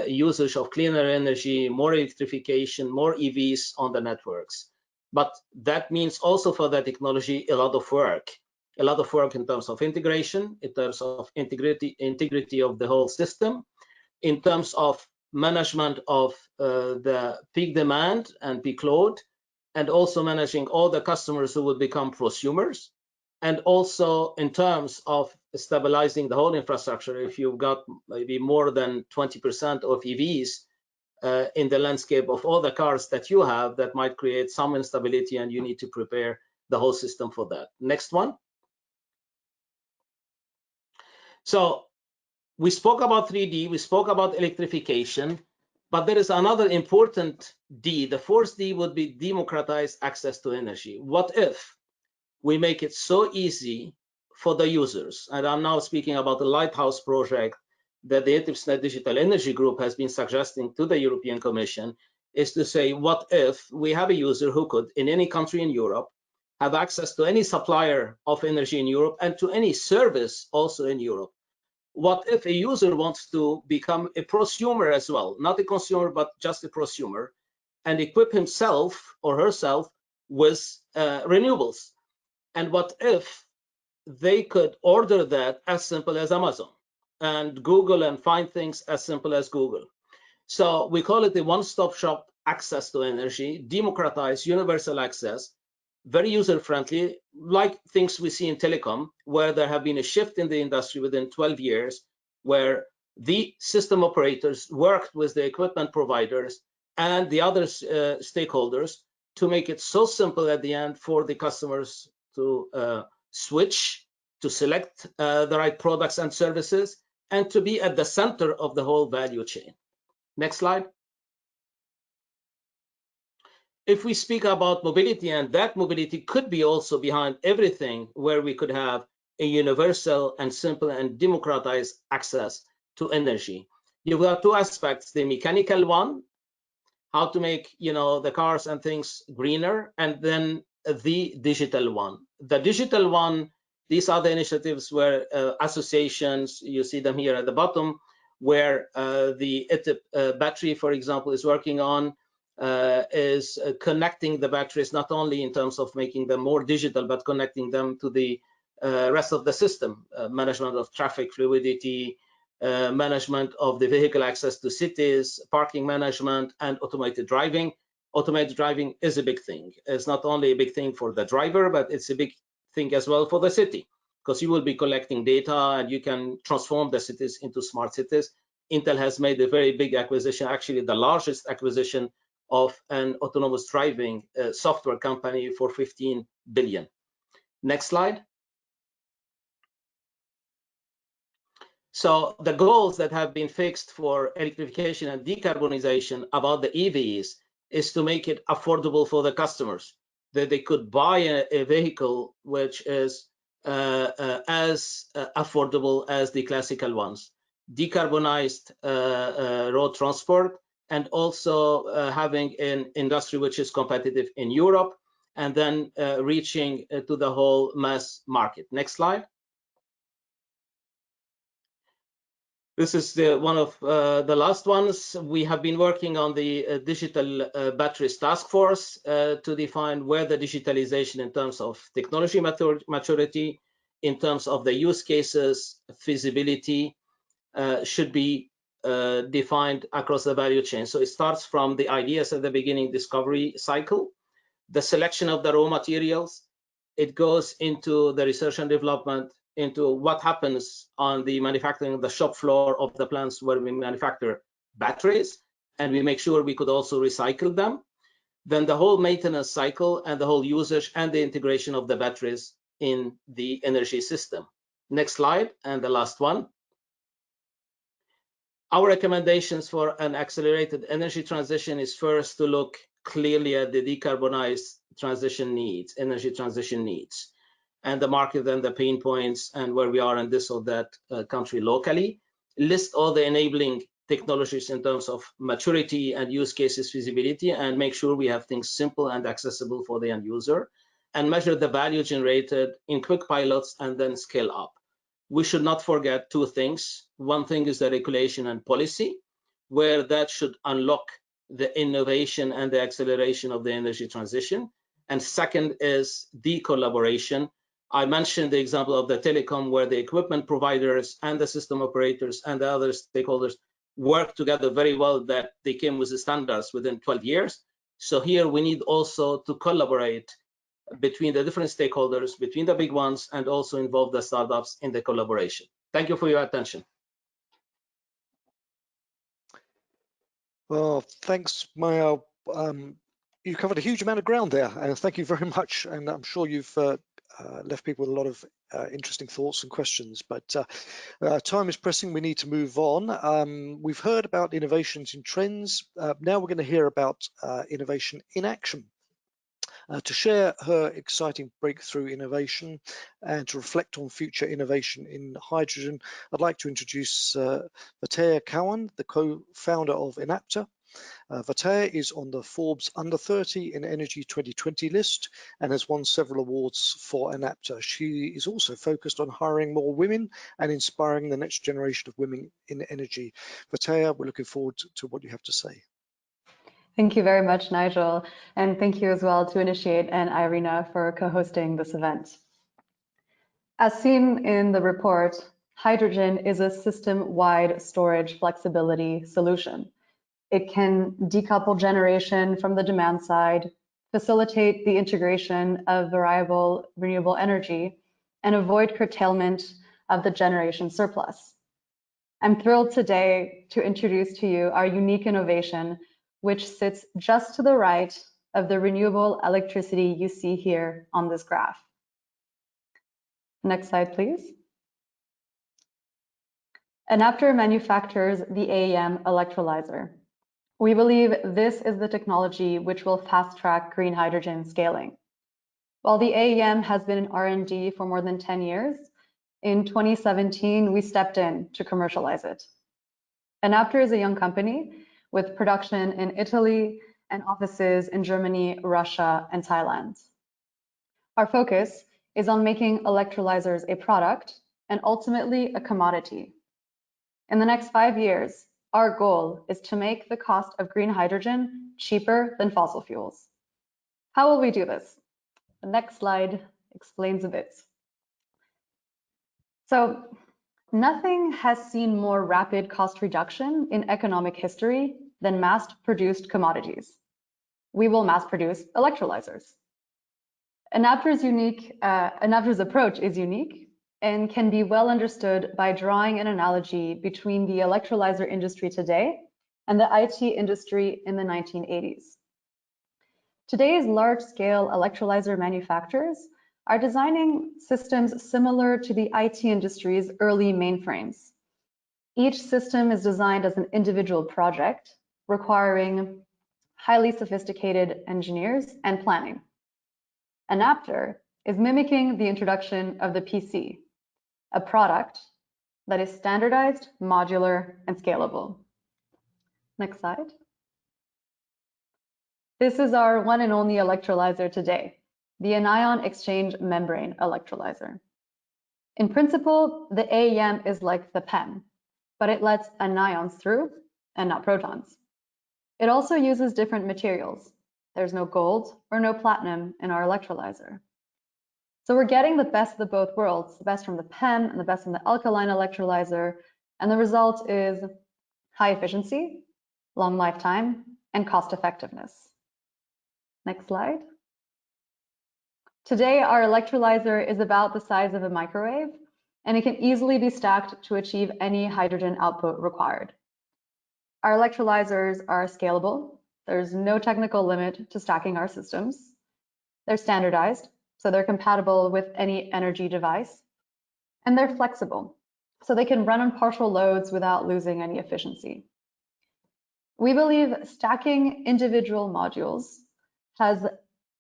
usage of cleaner energy, more electrification, more EVs on the networks. But that means also for the technology a lot of work in terms of integration, in terms of integrity of the whole system, in terms of management of the peak demand and peak load, and also managing all the customers who will become prosumers, and also in terms of stabilizing the whole infrastructure. If you've got maybe more than 20% of EVs in the landscape of all the cars that you have, that might create some instability, and you need to prepare the whole system for that. Next one. So we spoke about 3D, we spoke about electrification, but there is another important D. The fourth D would be democratize access to energy. What if we make it so easy for the users? And I'm now speaking about the Lighthouse project that the InterNet Digital Energy Group has been suggesting to the European Commission, is to say, what if we have a user who could, in any country in Europe, have access to any supplier of energy in Europe and to any service also in Europe? What if a user wants to become a prosumer as well, not a consumer, but just a prosumer, and equip himself or herself with renewables? And what if they could order that as simple as Amazon and Google and find things as simple as Google? So we call it the one-stop shop access to energy, democratized universal access, very user-friendly, like things we see in telecom, where there have been a shift in the industry within 12 years, where the system operators worked with the equipment providers and the other stakeholders to make it so simple at the end for the customers to switch, to select the right products and services, and to be at the center of the whole value chain. Next slide. If we speak about mobility, and that mobility could be also behind everything, where we could have a universal and simple and democratized access to energy. You've got two aspects: the mechanical one, how to make the cars and things greener, and then the digital one. The digital one, these are the initiatives where associations, you see them here at the bottom, where the ITIP battery, for example, is working on, is connecting the batteries, not only in terms of making them more digital, but connecting them to the rest of the system, management of traffic fluidity, management of the vehicle access to cities, parking management, and automated driving. Automated driving is a big thing. It's not only a big thing for the driver, but it's a big thing as well for the city, because you will be collecting data and you can transform the cities into smart cities. Intel has made a very big acquisition, actually the largest acquisition of an autonomous driving software company for 15 billion. Next slide. So the goals that have been fixed for electrification and decarbonization about the EVs is to make it affordable for the customers, that they could buy a vehicle which is as affordable as the classical ones, decarbonized road transport, and also having an industry which is competitive in Europe, and then reaching to the whole mass market. Next slide. This is one of the last ones. We have been working on the digital batteries task force to define where the digitalization in terms of technology maturity, in terms of the use cases, feasibility, should be defined across the value chain. So it starts from the ideas at the beginning, discovery cycle, the selection of the raw materials. It goes into the research and development, into what happens on the manufacturing, the shop floor of the plants where we manufacture batteries, and we make sure we could also recycle them. Then the whole maintenance cycle and the whole usage and the integration of the batteries in the energy system. Next slide, and the last one. Our recommendations for an accelerated energy transition is first to look clearly at the decarbonized transition needs, energy transition needs, and the market and the pain points and where we are in this or that country locally. List all the enabling technologies in terms of maturity and use cases feasibility, and make sure we have things simple and accessible for the end user, and measure the value generated in quick pilots and then scale up. We should not forget two things. One thing is the regulation and policy, where that should unlock the innovation and the acceleration of the energy transition. And second is the collaboration. I mentioned the example of the telecom, where the equipment providers and the system operators and the other stakeholders work together very well, that they came with the standards within 12 years. So here we need also to collaborate between the different stakeholders, between the big ones, and also involve the startups in the collaboration. Thank you for your attention. Well, thanks, Maya. You covered a huge amount of ground there, and thank you very much. And I'm sure you've left people with a lot of interesting thoughts and questions, but time is pressing. We need to move on. We've heard about innovations in trends. Now we're going to hear about innovation in action. To share her exciting breakthrough innovation and to reflect on future innovation in hydrogen, I'd like to introduce Vatea Cowan, the co-founder of Enapta. Vatea is on the Forbes Under 30 in Energy 2020 list and has won several awards for Enapta. She is also focused on hiring more women and inspiring the next generation of women in energy. Vatea, we're looking forward to what you have to say. Thank you very much, Nigel, and thank you as well to Initiate and IRENA for co-hosting this event. As seen in the report, hydrogen is a system-wide storage flexibility solution. It can decouple generation from the demand side, facilitate the integration of variable renewable energy, and avoid curtailment of the generation surplus. I'm thrilled today to introduce to you our unique innovation, which sits just to the right of the renewable electricity you see here on this graph. Next slide, please. Enapta manufactures the AEM electrolyzer. We believe this is the technology which will fast-track green hydrogen scaling. While the AEM has been in R&D for more than 10 years, in 2017, we stepped in to commercialize it. Enapta is a young company with production in Italy and offices in Germany, Russia, and Thailand. Our focus is on making electrolyzers a product and ultimately a commodity. In the next 5 years, our goal is to make the cost of green hydrogen cheaper than fossil fuels. How will we do this? The next slide explains a bit. So, nothing has seen more rapid cost reduction in economic history than mass-produced commodities. We will mass-produce electrolyzers. Enapta's approach is unique and can be well understood by drawing an analogy between the electrolyzer industry today and the IT industry in the 1980s. Today's large-scale electrolyzer manufacturers are designing systems similar to the IT industry's early mainframes. Each system is designed as an individual project, requiring highly sophisticated engineers and planning. Enapta is mimicking the introduction of the PC, a product that is standardized, modular, and scalable. Next slide. This is our one and only electrolyzer today, the anion exchange membrane electrolyzer. In principle, the AEM is like the pen, but it lets anions through and not protons. It also uses different materials. There's no gold or no platinum in our electrolyzer. So we're getting the best of both worlds, the best from the pen and the best from the alkaline electrolyzer, and the result is high efficiency, long lifetime, and cost effectiveness. Next slide. Today, our electrolyzer is about the size of a microwave, and it can easily be stacked to achieve any hydrogen output required. Our electrolyzers are scalable. There's no technical limit to stacking our systems. They're standardized, so they're compatible with any energy device, and they're flexible, so they can run on partial loads without losing any efficiency. We believe stacking individual modules has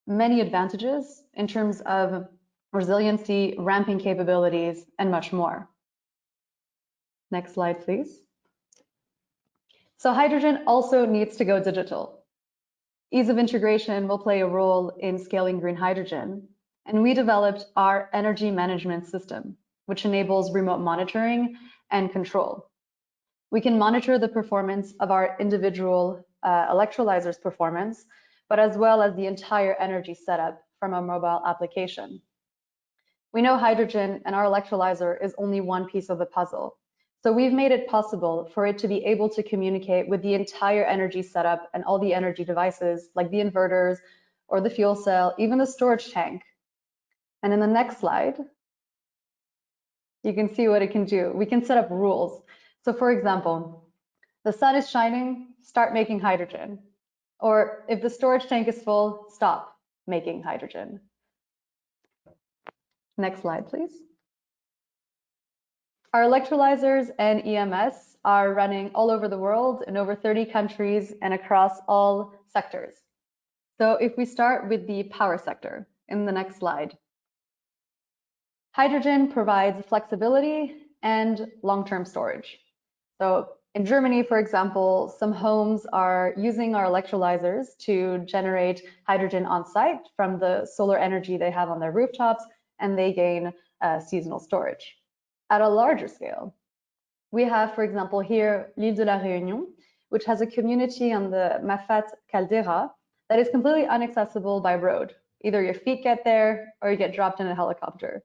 many advantages in terms of resiliency, ramping capabilities, and much more. Next slide, please. So hydrogen also needs to go digital. Ease of integration will play a role in scaling green hydrogen, and we developed our energy management system, which enables remote monitoring and control. We can monitor the performance of our individual electrolyzers' performance, but as well as the entire energy setup from a mobile application. We know hydrogen and our electrolyzer is only one piece of the puzzle. So we've made it possible for it to be able to communicate with the entire energy setup and all the energy devices like the inverters or the fuel cell, even the storage tank. And in the next slide, you can see what it can do. We can set up rules. So for example, the sun is shining, start making hydrogen. Or if the storage tank is full, stop making hydrogen. Next slide, please. Our electrolyzers and EMS are running all over the world in over 30 countries and across all sectors. So if we start with the power sector in the next slide, hydrogen provides flexibility and long-term storage. So in Germany, for example, some homes are using our electrolyzers to generate hydrogen on site from the solar energy they have on their rooftops, and they gain seasonal storage. At a larger scale, we have, for example, here, l'île de la Réunion, which has a community on the Mafat caldera that is completely inaccessible by road. Either your feet get there or you get dropped in a helicopter.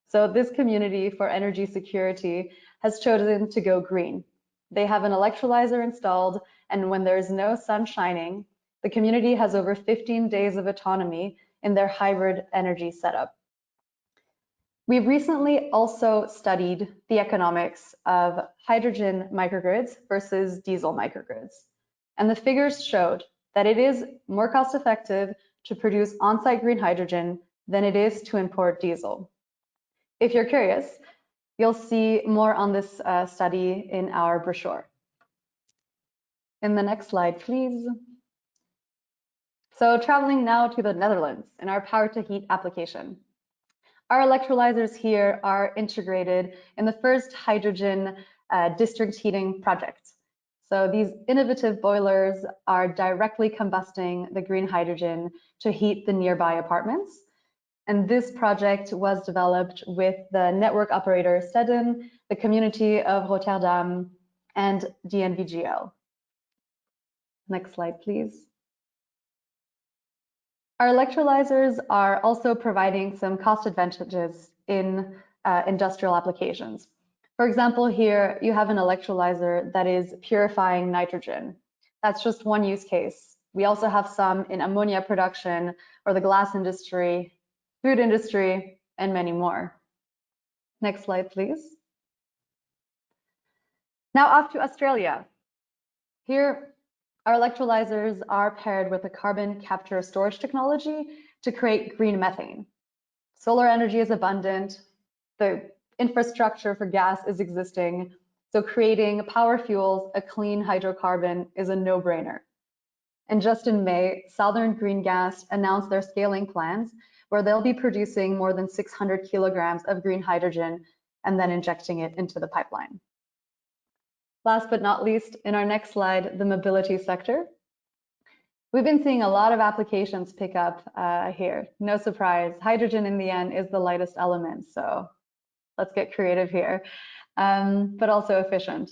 So this community, for energy security, has chosen to go green. They have an electrolyzer installed, and when there's no sun shining, the community has over 15 days of autonomy in their hybrid energy setup. We recently also studied the economics of hydrogen microgrids versus diesel microgrids. And the figures showed that it is more cost effective to produce on-site green hydrogen than it is to import diesel. If you're curious, you'll see more on this study in our brochure. In the next slide, please. So traveling now to the Netherlands in our power to heat application. Our electrolyzers here are integrated in the first hydrogen district heating project. So these innovative boilers are directly combusting the green hydrogen to heat the nearby apartments. And this project was developed with the network operator Stedin, the community of Rotterdam, and DNVGL. Next slide, please. Our electrolyzers are also providing some cost advantages in industrial applications. For example, here you have an electrolyzer that is purifying nitrogen. That's just one use case. We also have some in ammonia production or the glass industry, food industry, and many more. Next slide, please. Now off to Australia. Here, our electrolyzers are paired with a carbon capture storage technology to create green methane. Solar energy is abundant. The infrastructure for gas is existing. So creating power fuels, a clean hydrocarbon, is a no-brainer. And just in May, Southern Green Gas announced their scaling plans, where they'll be producing more than 600 kilograms of green hydrogen and then injecting it into the pipeline. Last but not least, in our next slide, the mobility sector. We've been seeing a lot of applications pick up here. No surprise, hydrogen in the end is the lightest element, so let's get creative here, but also efficient.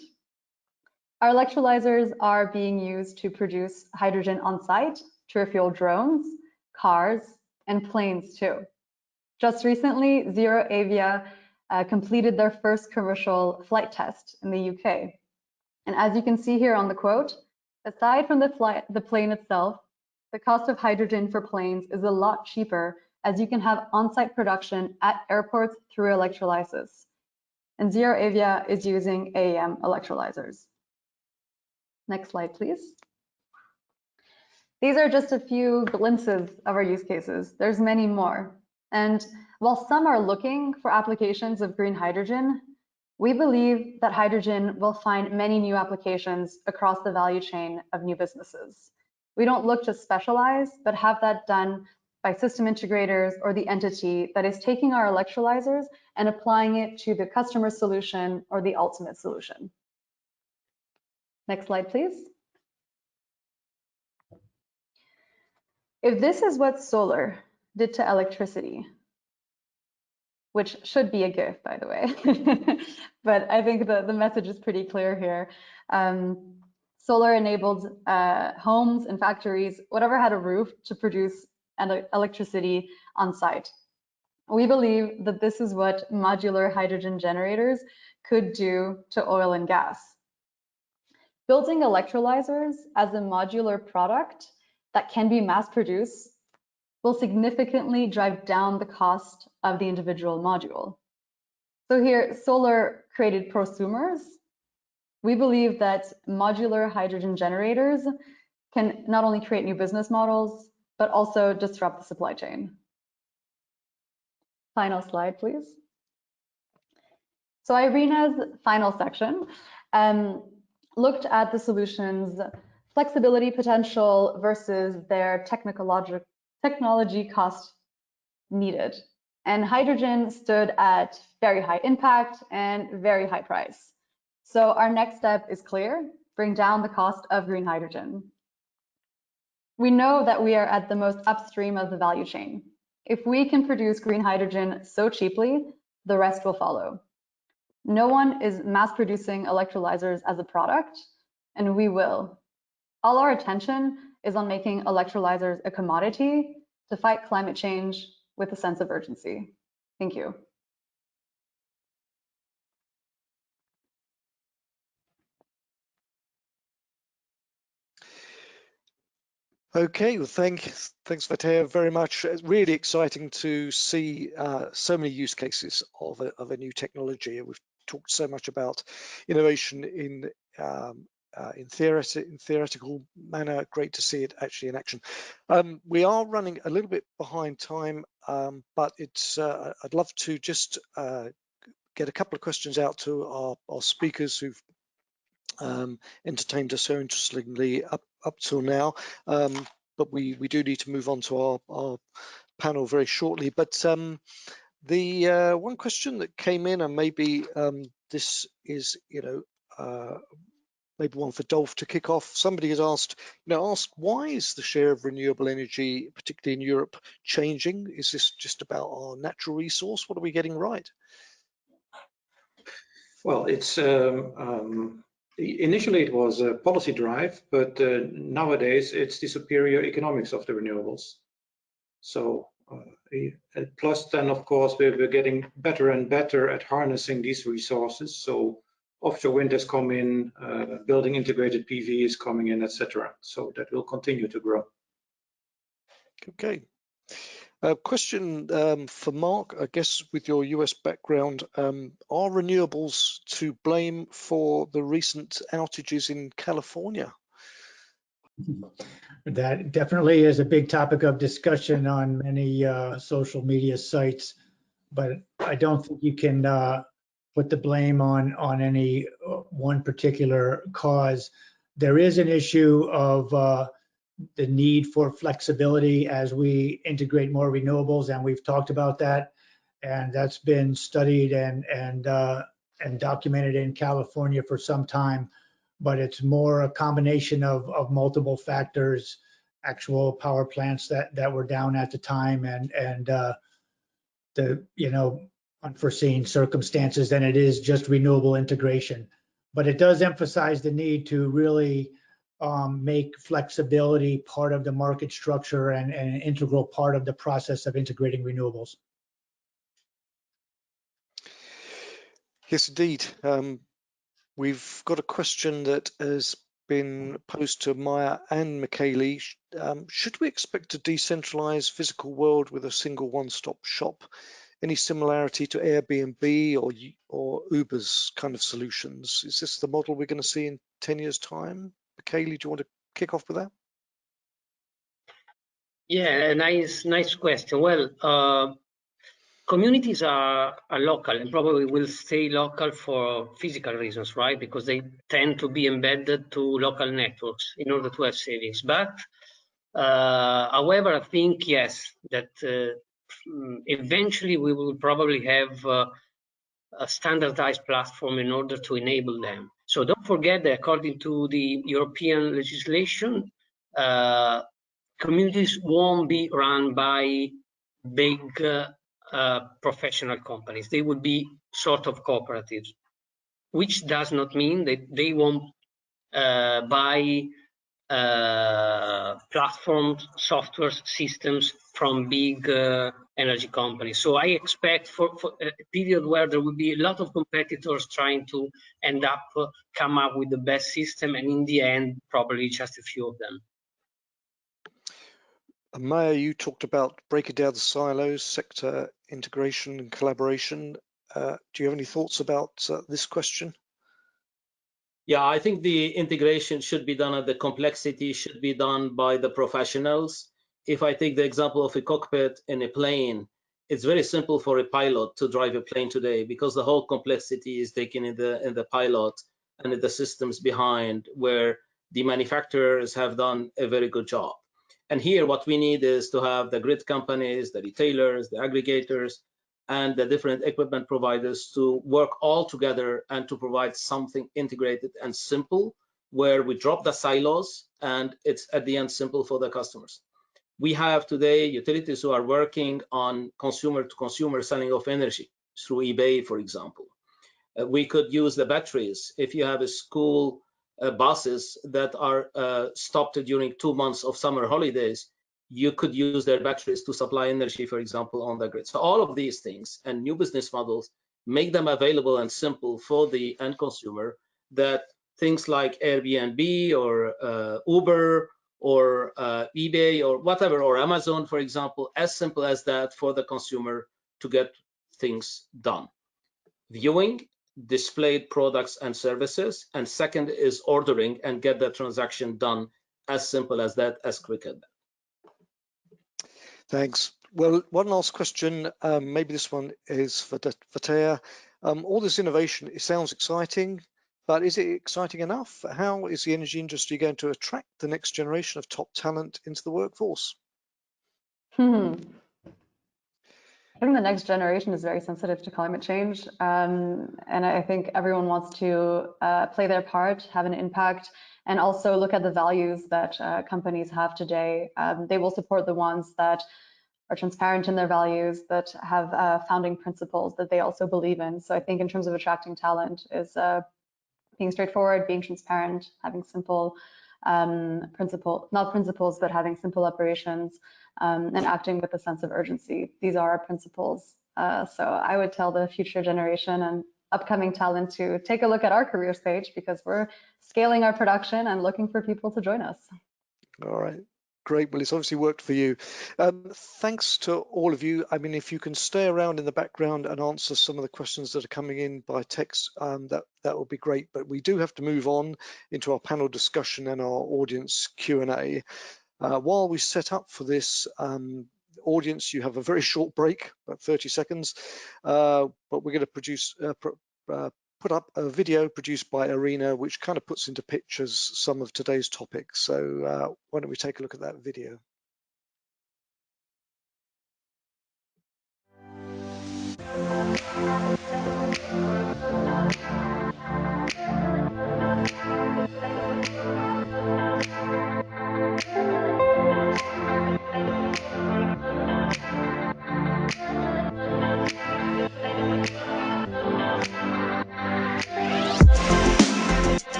Our electrolyzers are being used to produce hydrogen on site to refuel drones, cars, and planes too. Just recently, ZeroAvia completed their first commercial flight test in the UK. And as you can see here on the quote, aside from the plane itself, the cost of hydrogen for planes is a lot cheaper, as you can have on-site production at airports through electrolysis. And ZeroAvia is using AEM electrolyzers. Next slide, please. These are just a few glimpses of our use cases. There's many more. And while some are looking for applications of green hydrogen, we believe that hydrogen will find many new applications across the value chain of new businesses. We don't look to specialize, but have that done by system integrators or the entity that is taking our electrolyzers and applying it to the customer solution or the ultimate solution. Next slide, please. If this is what solar did to electricity, which should be a gift, by the way, but I think the message is pretty clear here. Solar enabled homes and factories, whatever had a roof, to produce electricity on site. We believe that this is what modular hydrogen generators could do to oil and gas. Building electrolyzers as a modular product that can be mass produced will significantly drive down the cost of the individual module. So here, solar created prosumers. We believe that modular hydrogen generators can not only create new business models, but also disrupt the supply chain. Final slide, please. So IRENA's final section looked at the solutions flexibility potential versus their technology cost needed. And hydrogen stood at very high impact and very high price. So our next step is clear: bring down the cost of green hydrogen. We know that we are at the most upstream of the value chain. If we can produce green hydrogen so cheaply, the rest will follow. No one is mass producing electrolyzers as a product, and we will. All our attention is on making electrolyzers a commodity to fight climate change with a sense of urgency. Thank you. Okay, well, thanks, Vatea, very much. It's really exciting to see so many use cases of a new technology. We've talked so much about innovation in theoretical manner. Great to see it actually in action. We are running a little bit behind time, but it's I'd love to just get a couple of questions out to our speakers who've entertained us so interestingly up till now, but we do need to move on to our panel very shortly. But the one question that came in, and maybe this is, maybe one for Dolph to kick off. Somebody has asked, why is the share of renewable energy, particularly in Europe, changing? Is this just about our natural resource? What are we getting right? Well, it's initially it was a policy drive, but nowadays it's the superior economics of the renewables. So plus then, of course, we're getting better and better at harnessing these resources. So offshore wind has come in, building integrated PV is coming in, etc. So that will continue to grow. Okay. Question for Mark, I guess with your US background, are renewables to blame for the recent outages in California? That definitely is a big topic of discussion on many social media sites, but I don't think you can put the blame on any one particular cause. There is an issue of the need for flexibility as we integrate more renewables, and we've talked about that, and that's been studied and documented in California for some time. But it's more a combination of multiple factors, actual power plants that were down at the time, and the unforeseen circumstances than it is just renewable integration. But it does emphasize the need to really make flexibility part of the market structure and an integral part of the process of integrating renewables. Yes, indeed. We've got a question that has been posed to Maya and Michele. Should we expect a decentralized physical world with a single one-stop shop? Any similarity to Airbnb or Uber's kind of solutions? Is this the model we're going to see in 10 years' time? Michele, do you want to kick off with that? Yeah, nice question. Well, communities are local and probably will stay local for physical reasons, right? Because they tend to be embedded to local networks in order to have savings. But however, I think, yes, that eventually we will probably have a standardized platform in order to enable them. So don't forget that according to the European legislation, communities won't be run by big professional companies. They would be sort of cooperatives, which does not mean that they won't buy platforms, software systems from big energy companies. So I expect for a period where there will be a lot of competitors trying to come up with the best system, and in the end, probably just a few of them. Maya, you talked about breaking down the silos, sector integration and collaboration. Do you have any thoughts about this question? Yeah, I think the integration should be done, and the complexity should be done by the professionals. If I take the example of a cockpit in a plane, it's very simple for a pilot to drive a plane today because the whole complexity is taken in the pilot and in the systems behind, where The manufacturers have done a very good job. And here what we need is to have the grid companies, the retailers, the aggregators, and the different equipment providers to work all together and to provide something integrated and simple, where we drop the silos and it's at the end simple for the customers. We have today utilities who are working on consumer-to-consumer selling of energy through eBay, for example. We could use the batteries. If you have a school buses that are stopped during 2 months of summer holidays, you could use their batteries to supply energy, for example, on the grid. So all of these things and new business models make them available and simple for the end consumer, that things like Airbnb or Uber or eBay or whatever, or Amazon, for example, as simple as that for the consumer to get things done. Viewing displayed products and services, and second is ordering and get the transaction done as simple as that, as quick as that. Thanks. Well, one last question, maybe this one is for Taya. All this innovation, it sounds exciting, but is it exciting enough? How is the energy industry going to attract the next generation of top talent into the workforce? I think the next generation is very sensitive to climate change, and I think everyone wants to play their part, have an impact, and also look at the values that companies have today. They will support the ones that are transparent in their values, that have founding principles that they also believe in. So I think in terms of attracting talent is being straightforward, being transparent, having simple not principles, but having simple operations, and acting with a sense of urgency. These are our principles. So I would tell the future generation and upcoming talent to take a look at our careers page, because we're scaling our production and looking for people to join us. All right. Great. Well, it's obviously worked for you. Thanks to all of you. I mean, if you can stay around in the background and answer some of the questions that are coming in by text, that would be great. But we do have to move on into our panel discussion and our audience Q&A. While we set up for this, audience, you have a very short break, about 30 seconds, but we're going to put up a video produced by IRENA, which kind of puts into pictures some of today's topics. So why don't we take a look at that video?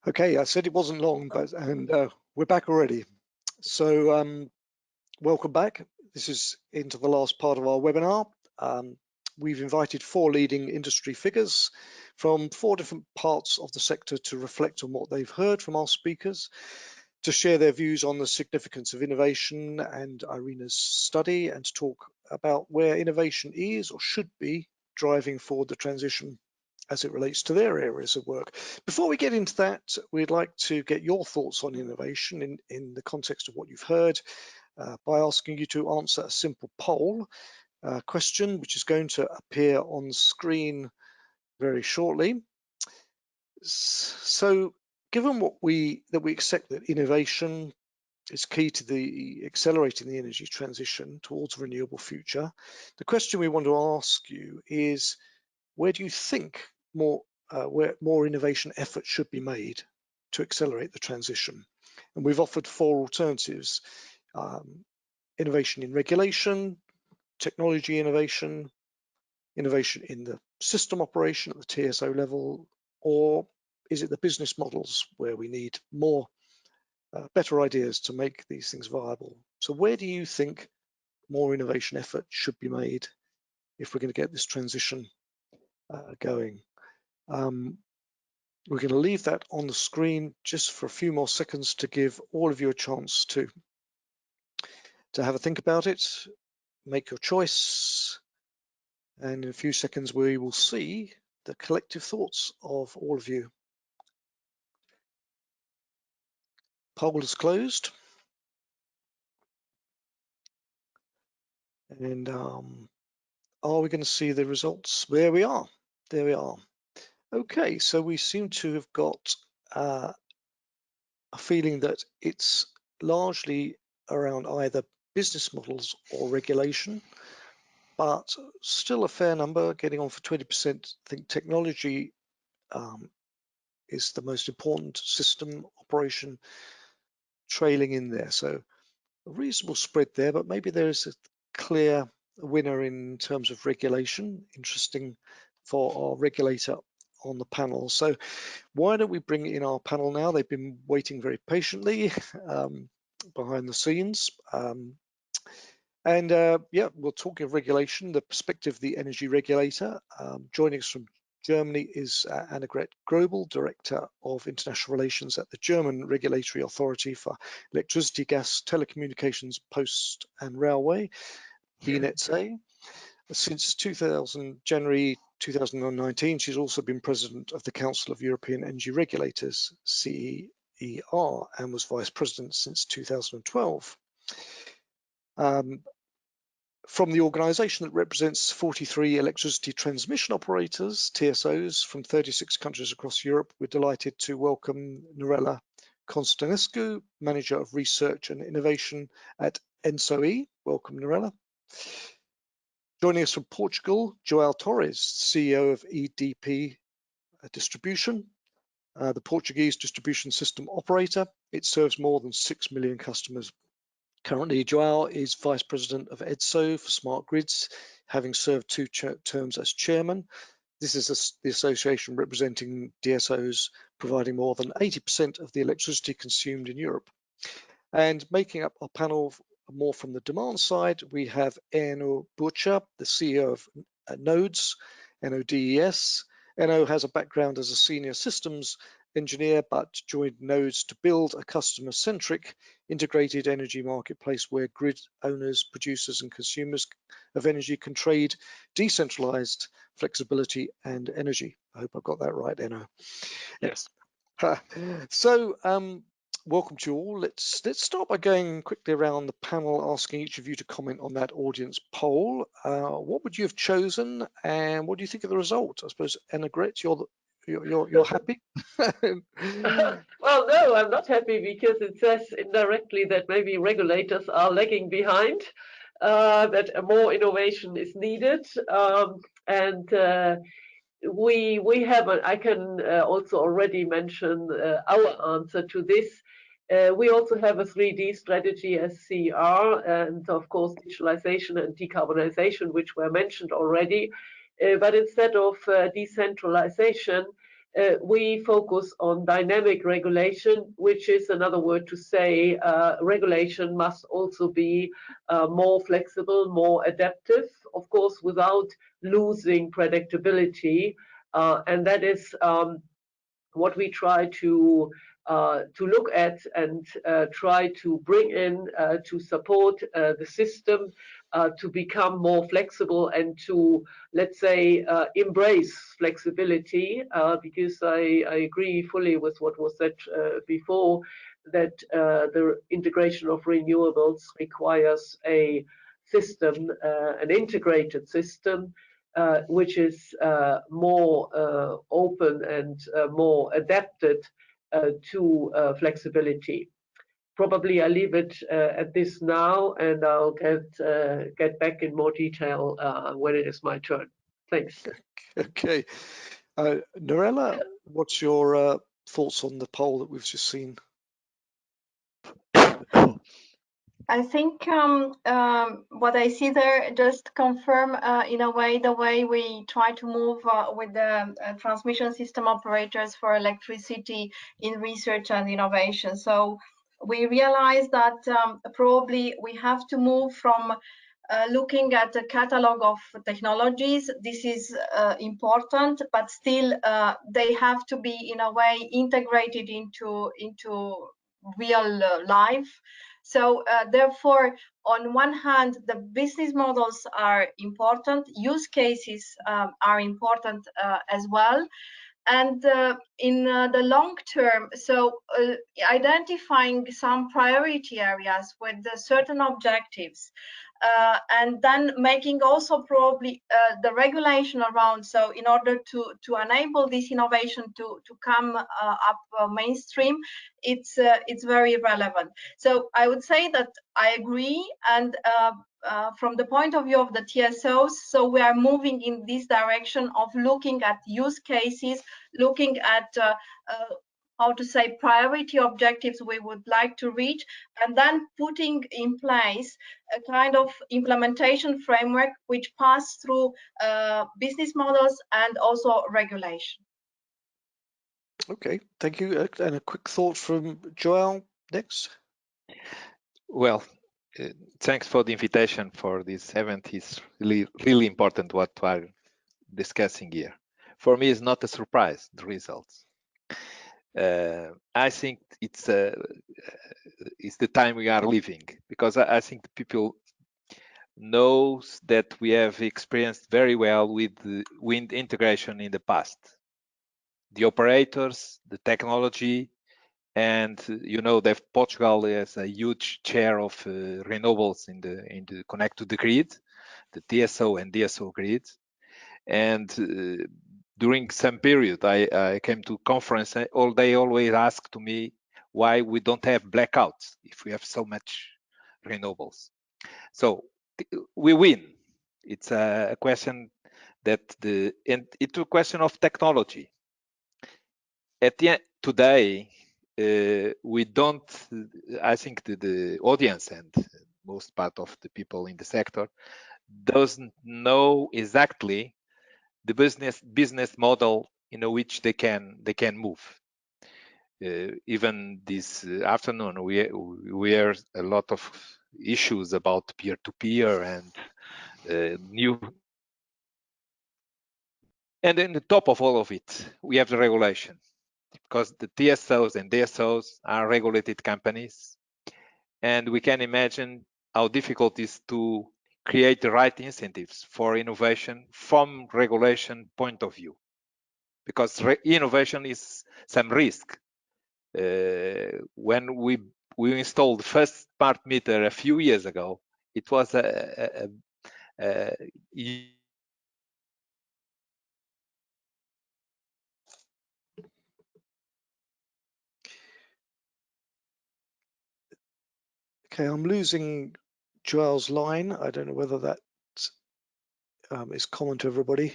Okay, I said it wasn't long, but we're back already. So welcome back. This is into the last part of our webinar. We've invited 4 leading industry figures from 4 different parts of the sector to reflect on what they've heard from our speakers, to share their views on the significance of innovation and IRENA's study, and to talk about where innovation is or should be driving forward the transition as it relates to their areas of work. Before we get into that, we'd like to get your thoughts on innovation in the context of what you've heard by asking you to answer a simple poll question, which is going to appear on screen very shortly. So given that we accept that innovation is key to the accelerating the energy transition towards a renewable future, the question we want to ask you is, where do you think where more innovation effort should be made to accelerate the transition? And we've offered 4 alternatives: innovation in regulation, technology innovation, innovation in the system operation at the TSO level, or is it the business models where we need more better ideas to make these things viable. So where do you think more innovation effort should be made if we're going to get this transition going? We're going to leave that on the screen just for a few more seconds to give all of you a chance to have a think about it, make your choice, and in a few seconds we will see the collective thoughts of all of you. Poll is closed. And are we going to see the results? There we are. There we are. Okay, so we seem to have got a feeling that it's largely around either business models or regulation, but still a fair number, getting on for 20%. I think technology is the most important, system operation trailing in there. So a reasonable spread there, but maybe there is a clear winner in terms of regulation. Interesting for our regulator on the panel. So why don't we bring in our panel now? They've been waiting very patiently behind the scenes. Yeah, we're talking of regulation, the perspective of the energy regulator. Joining us from Germany is Annegret Grobel, Director of International Relations at the German Regulatory Authority for Electricity, Gas, Telecommunications, Post and Railway, BNetzA. Since January 2019, she's also been President of the Council of European Energy Regulators, CER, and was Vice President since 2012. From the organisation that represents 43 electricity transmission operators, TSOs, from 36 countries across Europe, we're delighted to welcome Mirela Constanescu, Manager of Research and Innovation at ENSOE. Welcome, Mirela. Joining us from Portugal, João Torres, CEO of EDP Distribution, the Portuguese distribution system operator. It serves more than 6 million customers. Currently, João is Vice President of EDSO for Smart Grids, having served 2 terms as Chairman. This is the association representing DSOs, providing more than 80% of the electricity consumed in Europe. And making up our panel more from the demand side, we have Enno Butcher, the CEO of Nodes, NODES. Enno has a background as a senior systems engineer, but joined Nodes to build a customer-centric integrated energy marketplace where grid owners, producers and consumers of energy can trade decentralized flexibility and energy. I hope I got that right, Enno. Yes. So welcome to you all. Let's start by going quickly around the panel, asking each of you to comment on that audience poll. What would you have chosen, and what do you think of the result? I suppose, Annegret, you're happy? Well, no, I'm not happy because it says indirectly that maybe regulators are lagging behind, that more innovation is needed, and we have. I can also already mention our answer to this. We also have a 3D strategy as CR, and of course digitalization and decarbonization, which were mentioned already. But instead of decentralization, we focus on dynamic regulation, which is another word to say regulation must also be more flexible, more adaptive, of course, without losing predictability. And that is what we try to look at and try to bring in to support the system to become more flexible and to, let's say, embrace flexibility, because I agree fully with what was said before, that the integration of renewables requires a system, an integrated system, which is more open and more adapted to flexibility. Probably I leave it at this now, and I'll get back in more detail when it is my turn. Thanks. Okay. Mirela, what's your thoughts on the poll that we've just seen? I think what I see there just confirm in a way the way we try to move with the transmission system operators for electricity in research and innovation. So we realized that probably we have to move from looking at a catalog of technologies. This is important, but still they have to be in a way integrated into real life. So therefore, on one hand, the business models are important, use cases are important as well. And in the long term, so identifying some priority areas with certain objectives, and then making also probably the regulation around, so in order to enable this innovation to come up mainstream, it's very relevant. So I would say that I agree, and from the point of view of the TSOs, so we are moving in this direction of looking at use cases, looking at how to say priority objectives we would like to reach, and then putting in place a kind of implementation framework which pass through business models and also regulation. Okay, thank you. And a quick thought from João next. Well, thanks for the invitation for this event. It's really important what we're discussing here. For me, it's not a surprise, the results. I think it's the time we are living, because I think the people knows that we have experienced very well with the wind integration in the past. The operators, the technology, and you know that Portugal has a huge share of renewables in the connect to the grid, the TSO and DSO grid. And during some period, I came to conference, they always ask to me why we don't have blackouts if we have so much renewables. So we win. It's a question that and it's a question of technology. At the end, today, we don't, I think the audience and most part of the people in the sector doesn't know exactly the business model in which they can move. Even this afternoon, we heard a lot of issues about peer-to-peer and new. And in the top of all of it, we have the regulation, because the TSOs and DSOs are regulated companies, and we can imagine how difficult it is to create the right incentives for innovation from regulation point of view, because innovation is some risk. When we installed the first smart meter a few years ago, it was Okay, I'm losing Joel's line. I don't know whether that is common to everybody.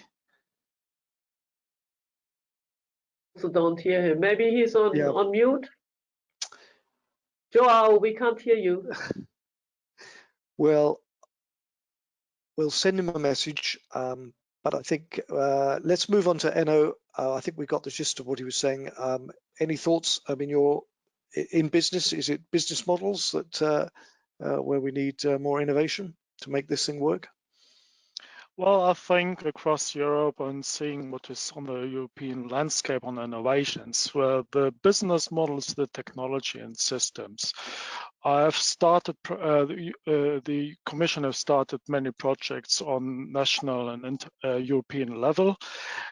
So don't hear him. Maybe he's on mute. Joao, we can't hear you. Well, we'll send him a message, but I think let's move on to Enno. I think we got the gist of what he was saying. Any thoughts? I mean, you're in business. Is it business models that where we need more innovation to make this thing work? Well, I think across Europe and seeing what is on the European landscape on innovations, where the business models, the technology and systems, I've started, the Commission has started many projects on national and European level.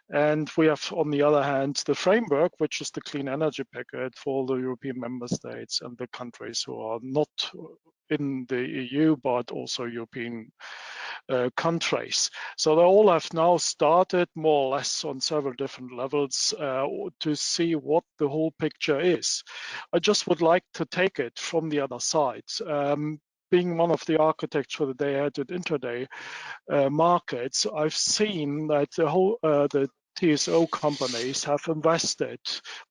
And we have, on the other hand, the framework, which is the clean energy package for all the European member states and the countries who are not in the EU, but also European countries. So they all have now started more or less on several different levels to see what the whole picture is. I just would like to take it from the other side. Being one of the architects for the day-ahead intraday markets, I've seen that the TSO companies have invested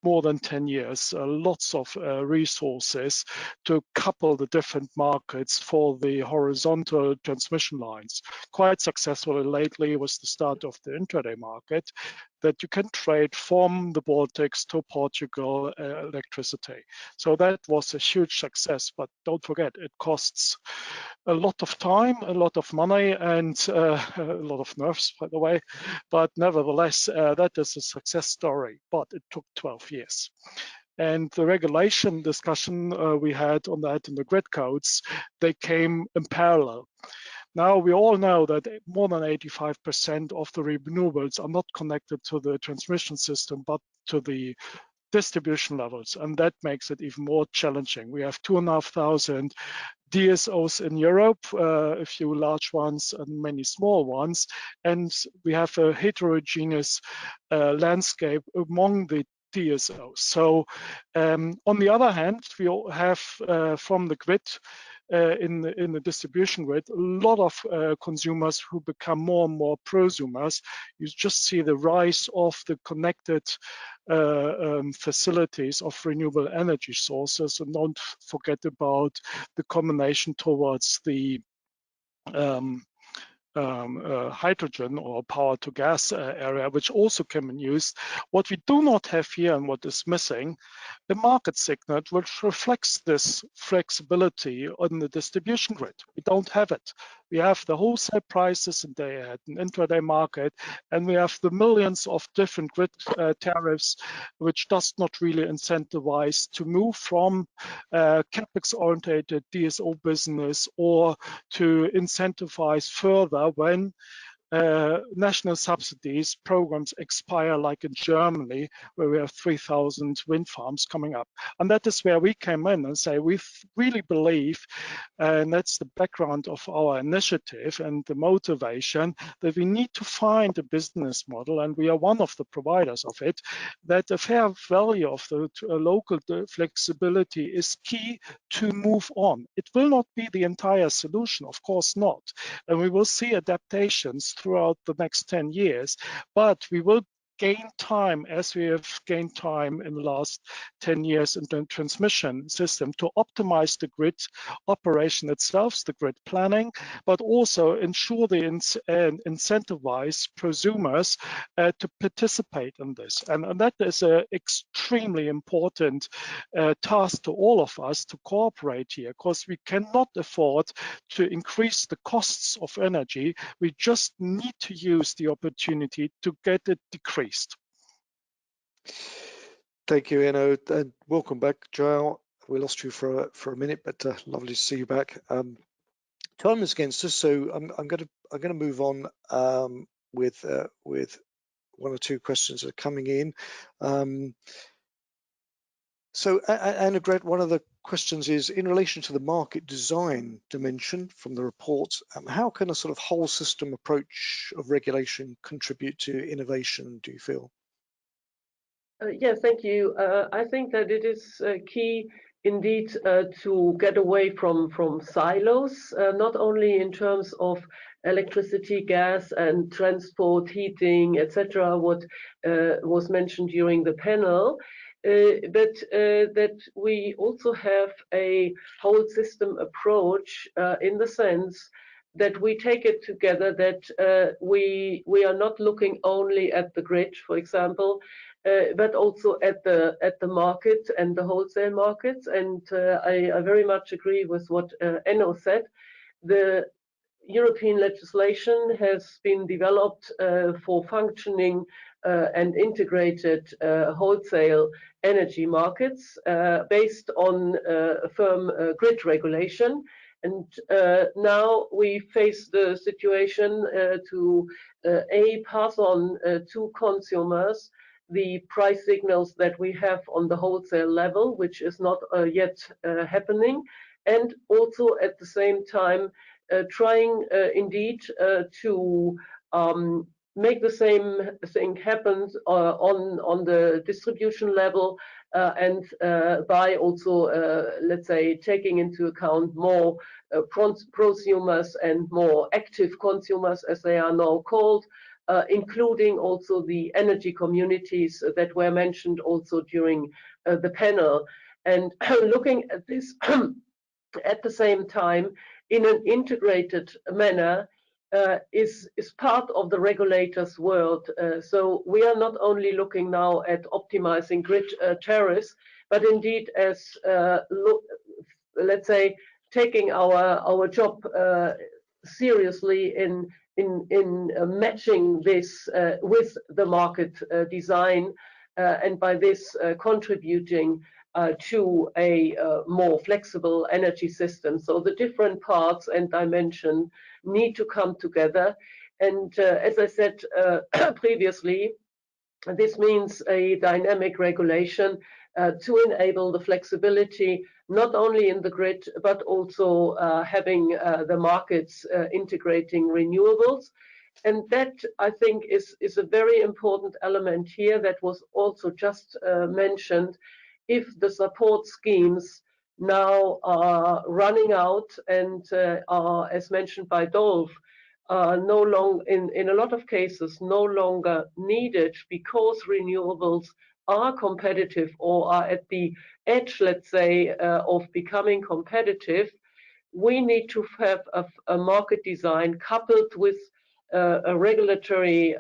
more than 10 years, lots of resources to couple the different markets for the horizontal transmission lines. Quite successfully lately was the start of the intraday market. that you can trade from the Baltics to Portugal electricity. So that was a huge success, but don't forget, it costs a lot of time, a lot of money, and a lot of nerves, by the way. But nevertheless, that is a success story, but it took 12 years. And the regulation discussion we had on that in the grid codes, they came in parallel. Now we all know that more than 85% of the renewables are not connected to the transmission system, but to the distribution levels, and that makes it even more challenging. We have 2,500 DSOs in Europe, a few large ones and many small ones, and we have a heterogeneous landscape among the DSOs. So on the other hand, we have from the grid, in the distribution grid, a lot of consumers who become more and more prosumers. You just see the rise of the connected facilities of renewable energy sources, and don't forget about the combination towards the hydrogen or power to gas area, which also can be used. What we do not have here and what is missing, the market signal, which reflects this flexibility on the distribution grid. We don't have it. We have the wholesale prices and they had an intraday market, and we have the millions of different grid tariffs, which does not really incentivize to move from capex-oriented DSO business or to incentivize further when national subsidies programs expire, like in Germany, where we have 3,000 wind farms coming up. And that is where we came in and say, we really believe, and that's the background of our initiative and the motivation, that we need to find a business model, and we are one of the providers of it, that a fair value of the local flexibility is key to move on. It will not be the entire solution, of course not. And we will see adaptations throughout the next 10 years, but we will gain time, as we have gained time in the last 10 years in the transmission system, to optimize the grid operation itself, the grid planning, but also ensure the incentivize prosumers to participate in this. And that is an extremely important task to all of us to cooperate here, because we cannot afford to increase the costs of energy. We just need to use the opportunity to get it decreased. Thank you, Enno, and welcome back, Joao. We lost you for a minute, but lovely to see you back. Time is against us, so I'm going to move on with one or two questions that are coming in. So, Annegret, one of the questions is in relation to the market design dimension from the report. How can a sort of whole system approach of regulation contribute to innovation, do you feel? Yes, thank you. I think that it is key indeed to get away from silos, not only in terms of electricity, gas, and transport, heating, etc., what was mentioned during the panel, but that we also have a whole system approach in the sense that we take it together, that we are not looking only at the grid, for example, but also at the market and the wholesale markets. And I very much agree with what Enno said. The European legislation has been developed for functioning and integrated wholesale energy markets based on a firm grid regulation. And now we face the situation to pass on to consumers the price signals that we have on the wholesale level, which is not yet happening, and also at the same time trying indeed to make the same thing happen on the distribution level, and by also, let's say, taking into account more prosumers and more active consumers, as they are now called, including also the energy communities that were mentioned also during the panel. And looking at this at the same time in an integrated manner, is part of the regulator's world. So we are not only looking now at optimizing grid tariffs, but indeed as, let's say, taking our job seriously in matching this with the market design, and by this contributing to a more flexible energy system. So the different parts and dimension need to come together. And as I said previously, this means a dynamic regulation to enable the flexibility, not only in the grid, but also having the markets integrating renewables. And that, I think, is a very important element here that was also just mentioned. If the support schemes now are running out and are, as mentioned by Dolph, no longer, in a lot of cases, no longer needed because renewables are competitive or are at the edge, let's say, of becoming competitive, we need to have a market design coupled with a regulatory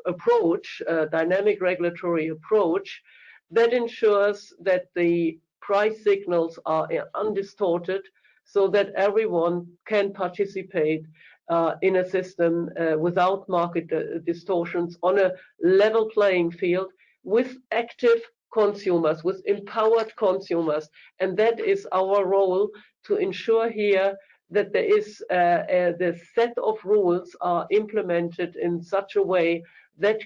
approach, a dynamic regulatory approach that ensures that the price signals are undistorted so that everyone can participate in a system without market distortions on a level playing field with active consumers, with empowered consumers. And that is our role, to ensure here that there is the set of rules are implemented in such a way that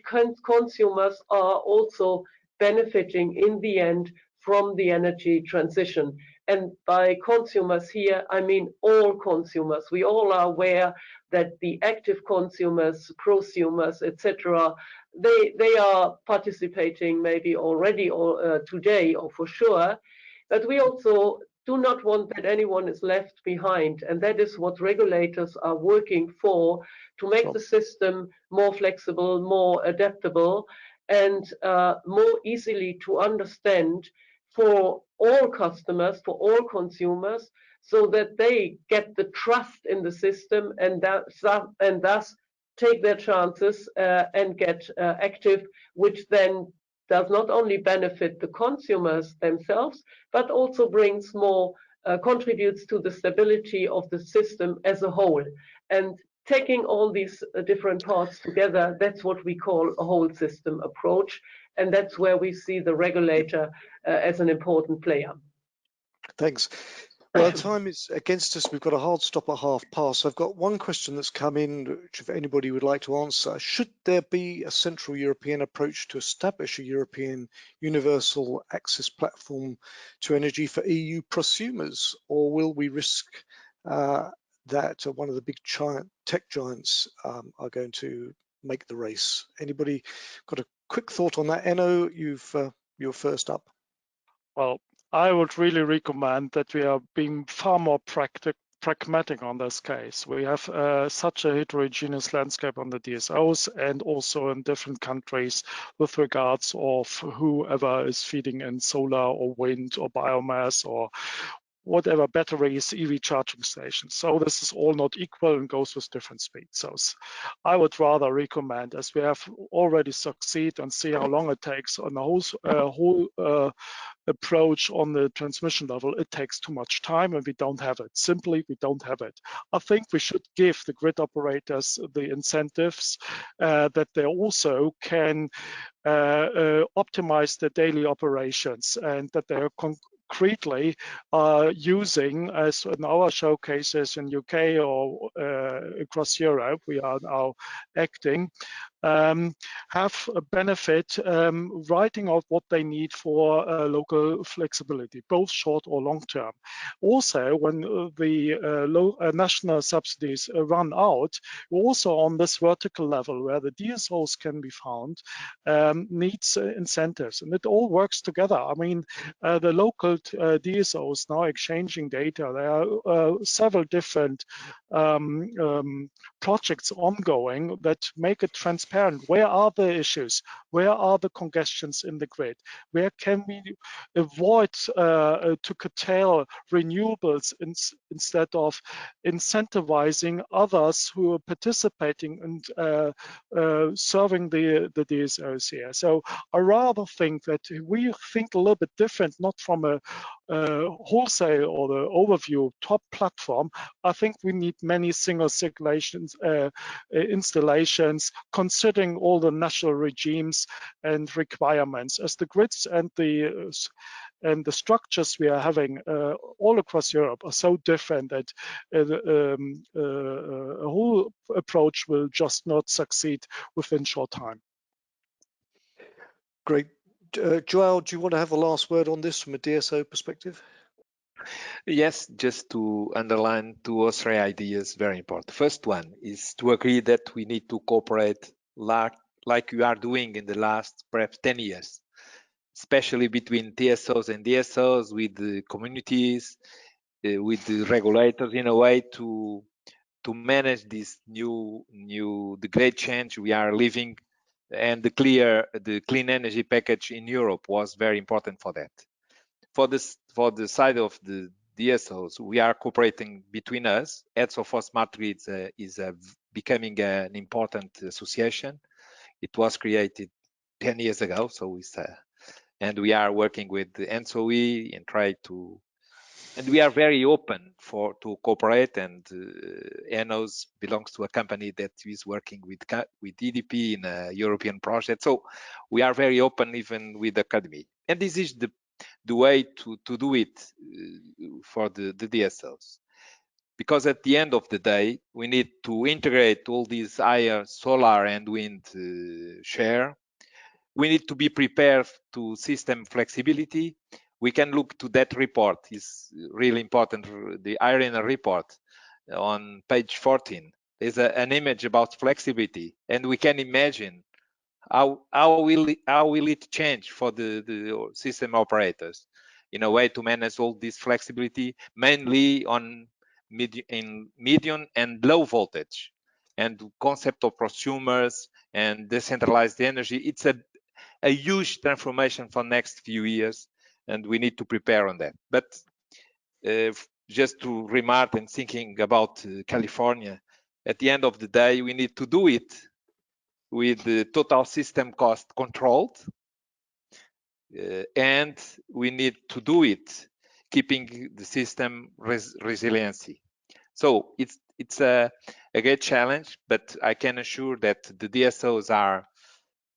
consumers are also benefiting in the end from the energy transition. And by consumers here, I mean all consumers. We all are aware that the active consumers, prosumers, etc., they are participating maybe already or today or for sure, but we also do not want that anyone is left behind. And that is what regulators are working for, to make the system more flexible, more adaptable, and more easily to understand for all customers, for all consumers, so that they get the trust in the system and thus take their chances and get active, which then does not only benefit the consumers themselves, but also brings more, contributes to the stability of the system as a whole. And taking all these different parts together, that's what we call a whole system approach. And that's where we see the regulator as an important player. Thanks. Well, time is against us. We've got a hard stop at past. I've got one question that's come in, which if anybody would like to answer. Should there be a central European approach to establish a European universal access platform to energy for EU prosumers, or will we risk that one of the big tech giants are going to make the race? Anybody got a quick thought on that? Enno, you're first up. Well, I would really recommend that we are being far more pragmatic on this case. We have such a heterogeneous landscape on the DSOs and also in different countries with regards of whoever is feeding in solar or wind or biomass or whatever, batteries, EV charging stations. So this is all not equal and goes with different speeds. So I would rather recommend, as we have already succeed and see how long it takes on the whole approach on the transmission level, it takes too much time and we don't have it. Simply, we don't have it. I think we should give the grid operators the incentives that they also can optimize their daily operations, and that they're concretely using, as in our showcases in UK or across Europe, we are now acting, have a benefit writing out what they need for local flexibility, both short or long term. Also, when the national subsidies run out, also on this vertical level where the DSOs can be found, needs incentives, and it all works together. I mean, the local DSOs now exchanging data. There are several different projects ongoing that make it transparent transparent. Where are the issues? Where are the congestions in the grid? Where can we avoid to curtail renewables instead of incentivizing others who are participating and serving the DSOs here? So I rather think that we think a little bit different, not from a wholesale or the overview top platform. I think we need many single installations, considering all the national regimes and requirements, as the grids and the structures we are having all across Europe are so different that a whole approach will just not succeed within short time. Great. Joao, do you want to have the last word on this from a DSO perspective? Yes, just to underline 2 or 3 ideas, very important. First one is to agree that we need to cooperate like we are doing in the last perhaps 10 years, especially between TSOs and DSOs, with the communities, with the regulators, in a way to manage this the great change we are living. And the clean energy package in Europe was very important for that. For the side of the DSOs, we are cooperating between us. ETSO for Smart Grids is becoming an important association. It was created 10 years ago, so and we are working with the ENSOE and and we are very open to cooperate. And ENOS belongs to a company that is working with EDP in a European project. So we are very open even with the academy. And this is the way to do it for the DSOs. Because at the end of the day, we need to integrate all these higher solar and wind share. We need to be prepared to system flexibility. We can look to that report. It's really important, the IRENA report on page 14. There's an image about flexibility, and we can imagine how will it change for the system operators in a way to manage all this flexibility, mainly on medium and low voltage, and the concept of prosumers and decentralized energy. It's a huge transformation for next few years, and we need to prepare on that. But just to remark and thinking about California, at the end of the day, we need to do it with the total system cost controlled, and we need to do it keeping the system resiliency. So it's a great challenge, but I can assure that the DSOs are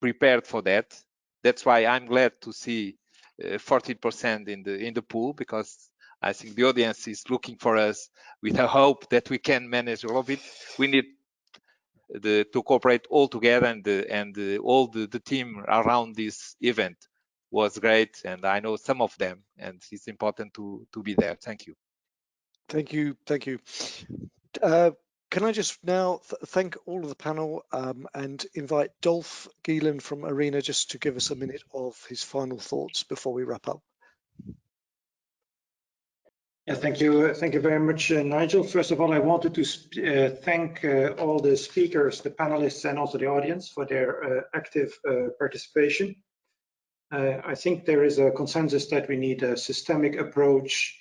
prepared for that. That's why I'm glad to see 40% in the pool, because I think the audience is looking for us with a hope that we can manage all of it. We need to cooperate all together, and all the team around this event was great, and I know some of them, and it's important to be there. Thank you. Thank you. Can I just now thank all of the panel and invite Dolf Gielen from IRENA just to give us a minute of his final thoughts before we wrap up. Yeah, thank you very much, Nigel. First of all, I wanted to thank all the speakers, the panelists, and also the audience for their active participation. I think there is a consensus that we need a systemic approach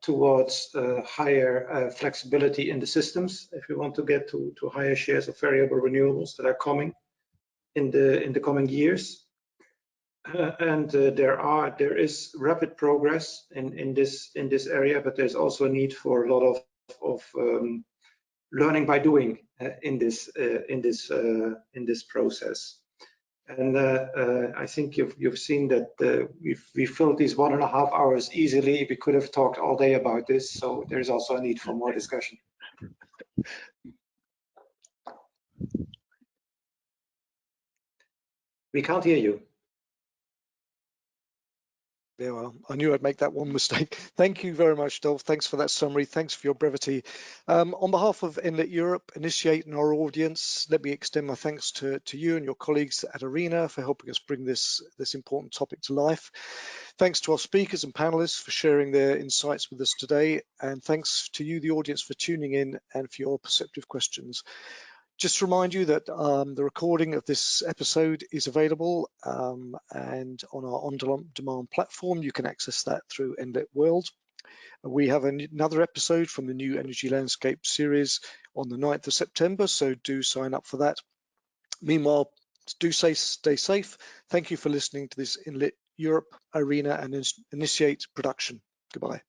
towards higher flexibility in the systems if we want to get to higher shares of variable renewables that are coming in the coming years. And there is rapid progress in this area, but there's also a need for a lot of learning by doing in this process. And I think you've seen that we filled these 1.5 hours easily. We could have talked all day about this, so there's also a need for more discussion. We can't hear you. Yeah, well, I knew I'd make that one mistake. Thank you very much, Dolf. Thanks for that summary. Thanks for your brevity. On behalf of Enlit Europe, Initiate, and our audience, let me extend my thanks to you and your colleagues at IRENA for helping us bring this important topic to life. Thanks to our speakers and panelists for sharing their insights with us today. And thanks to you, the audience, for tuning in and for your perceptive questions. Just to remind you that the recording of this episode is available and on our on-demand platform. You can access that through Enlit World. We have another episode from the new Energy Landscape series on the 9th of September, so do sign up for that. Meanwhile, do stay safe. Thank you for listening to this Enlit Europe, IRENA and Initiate production. Goodbye.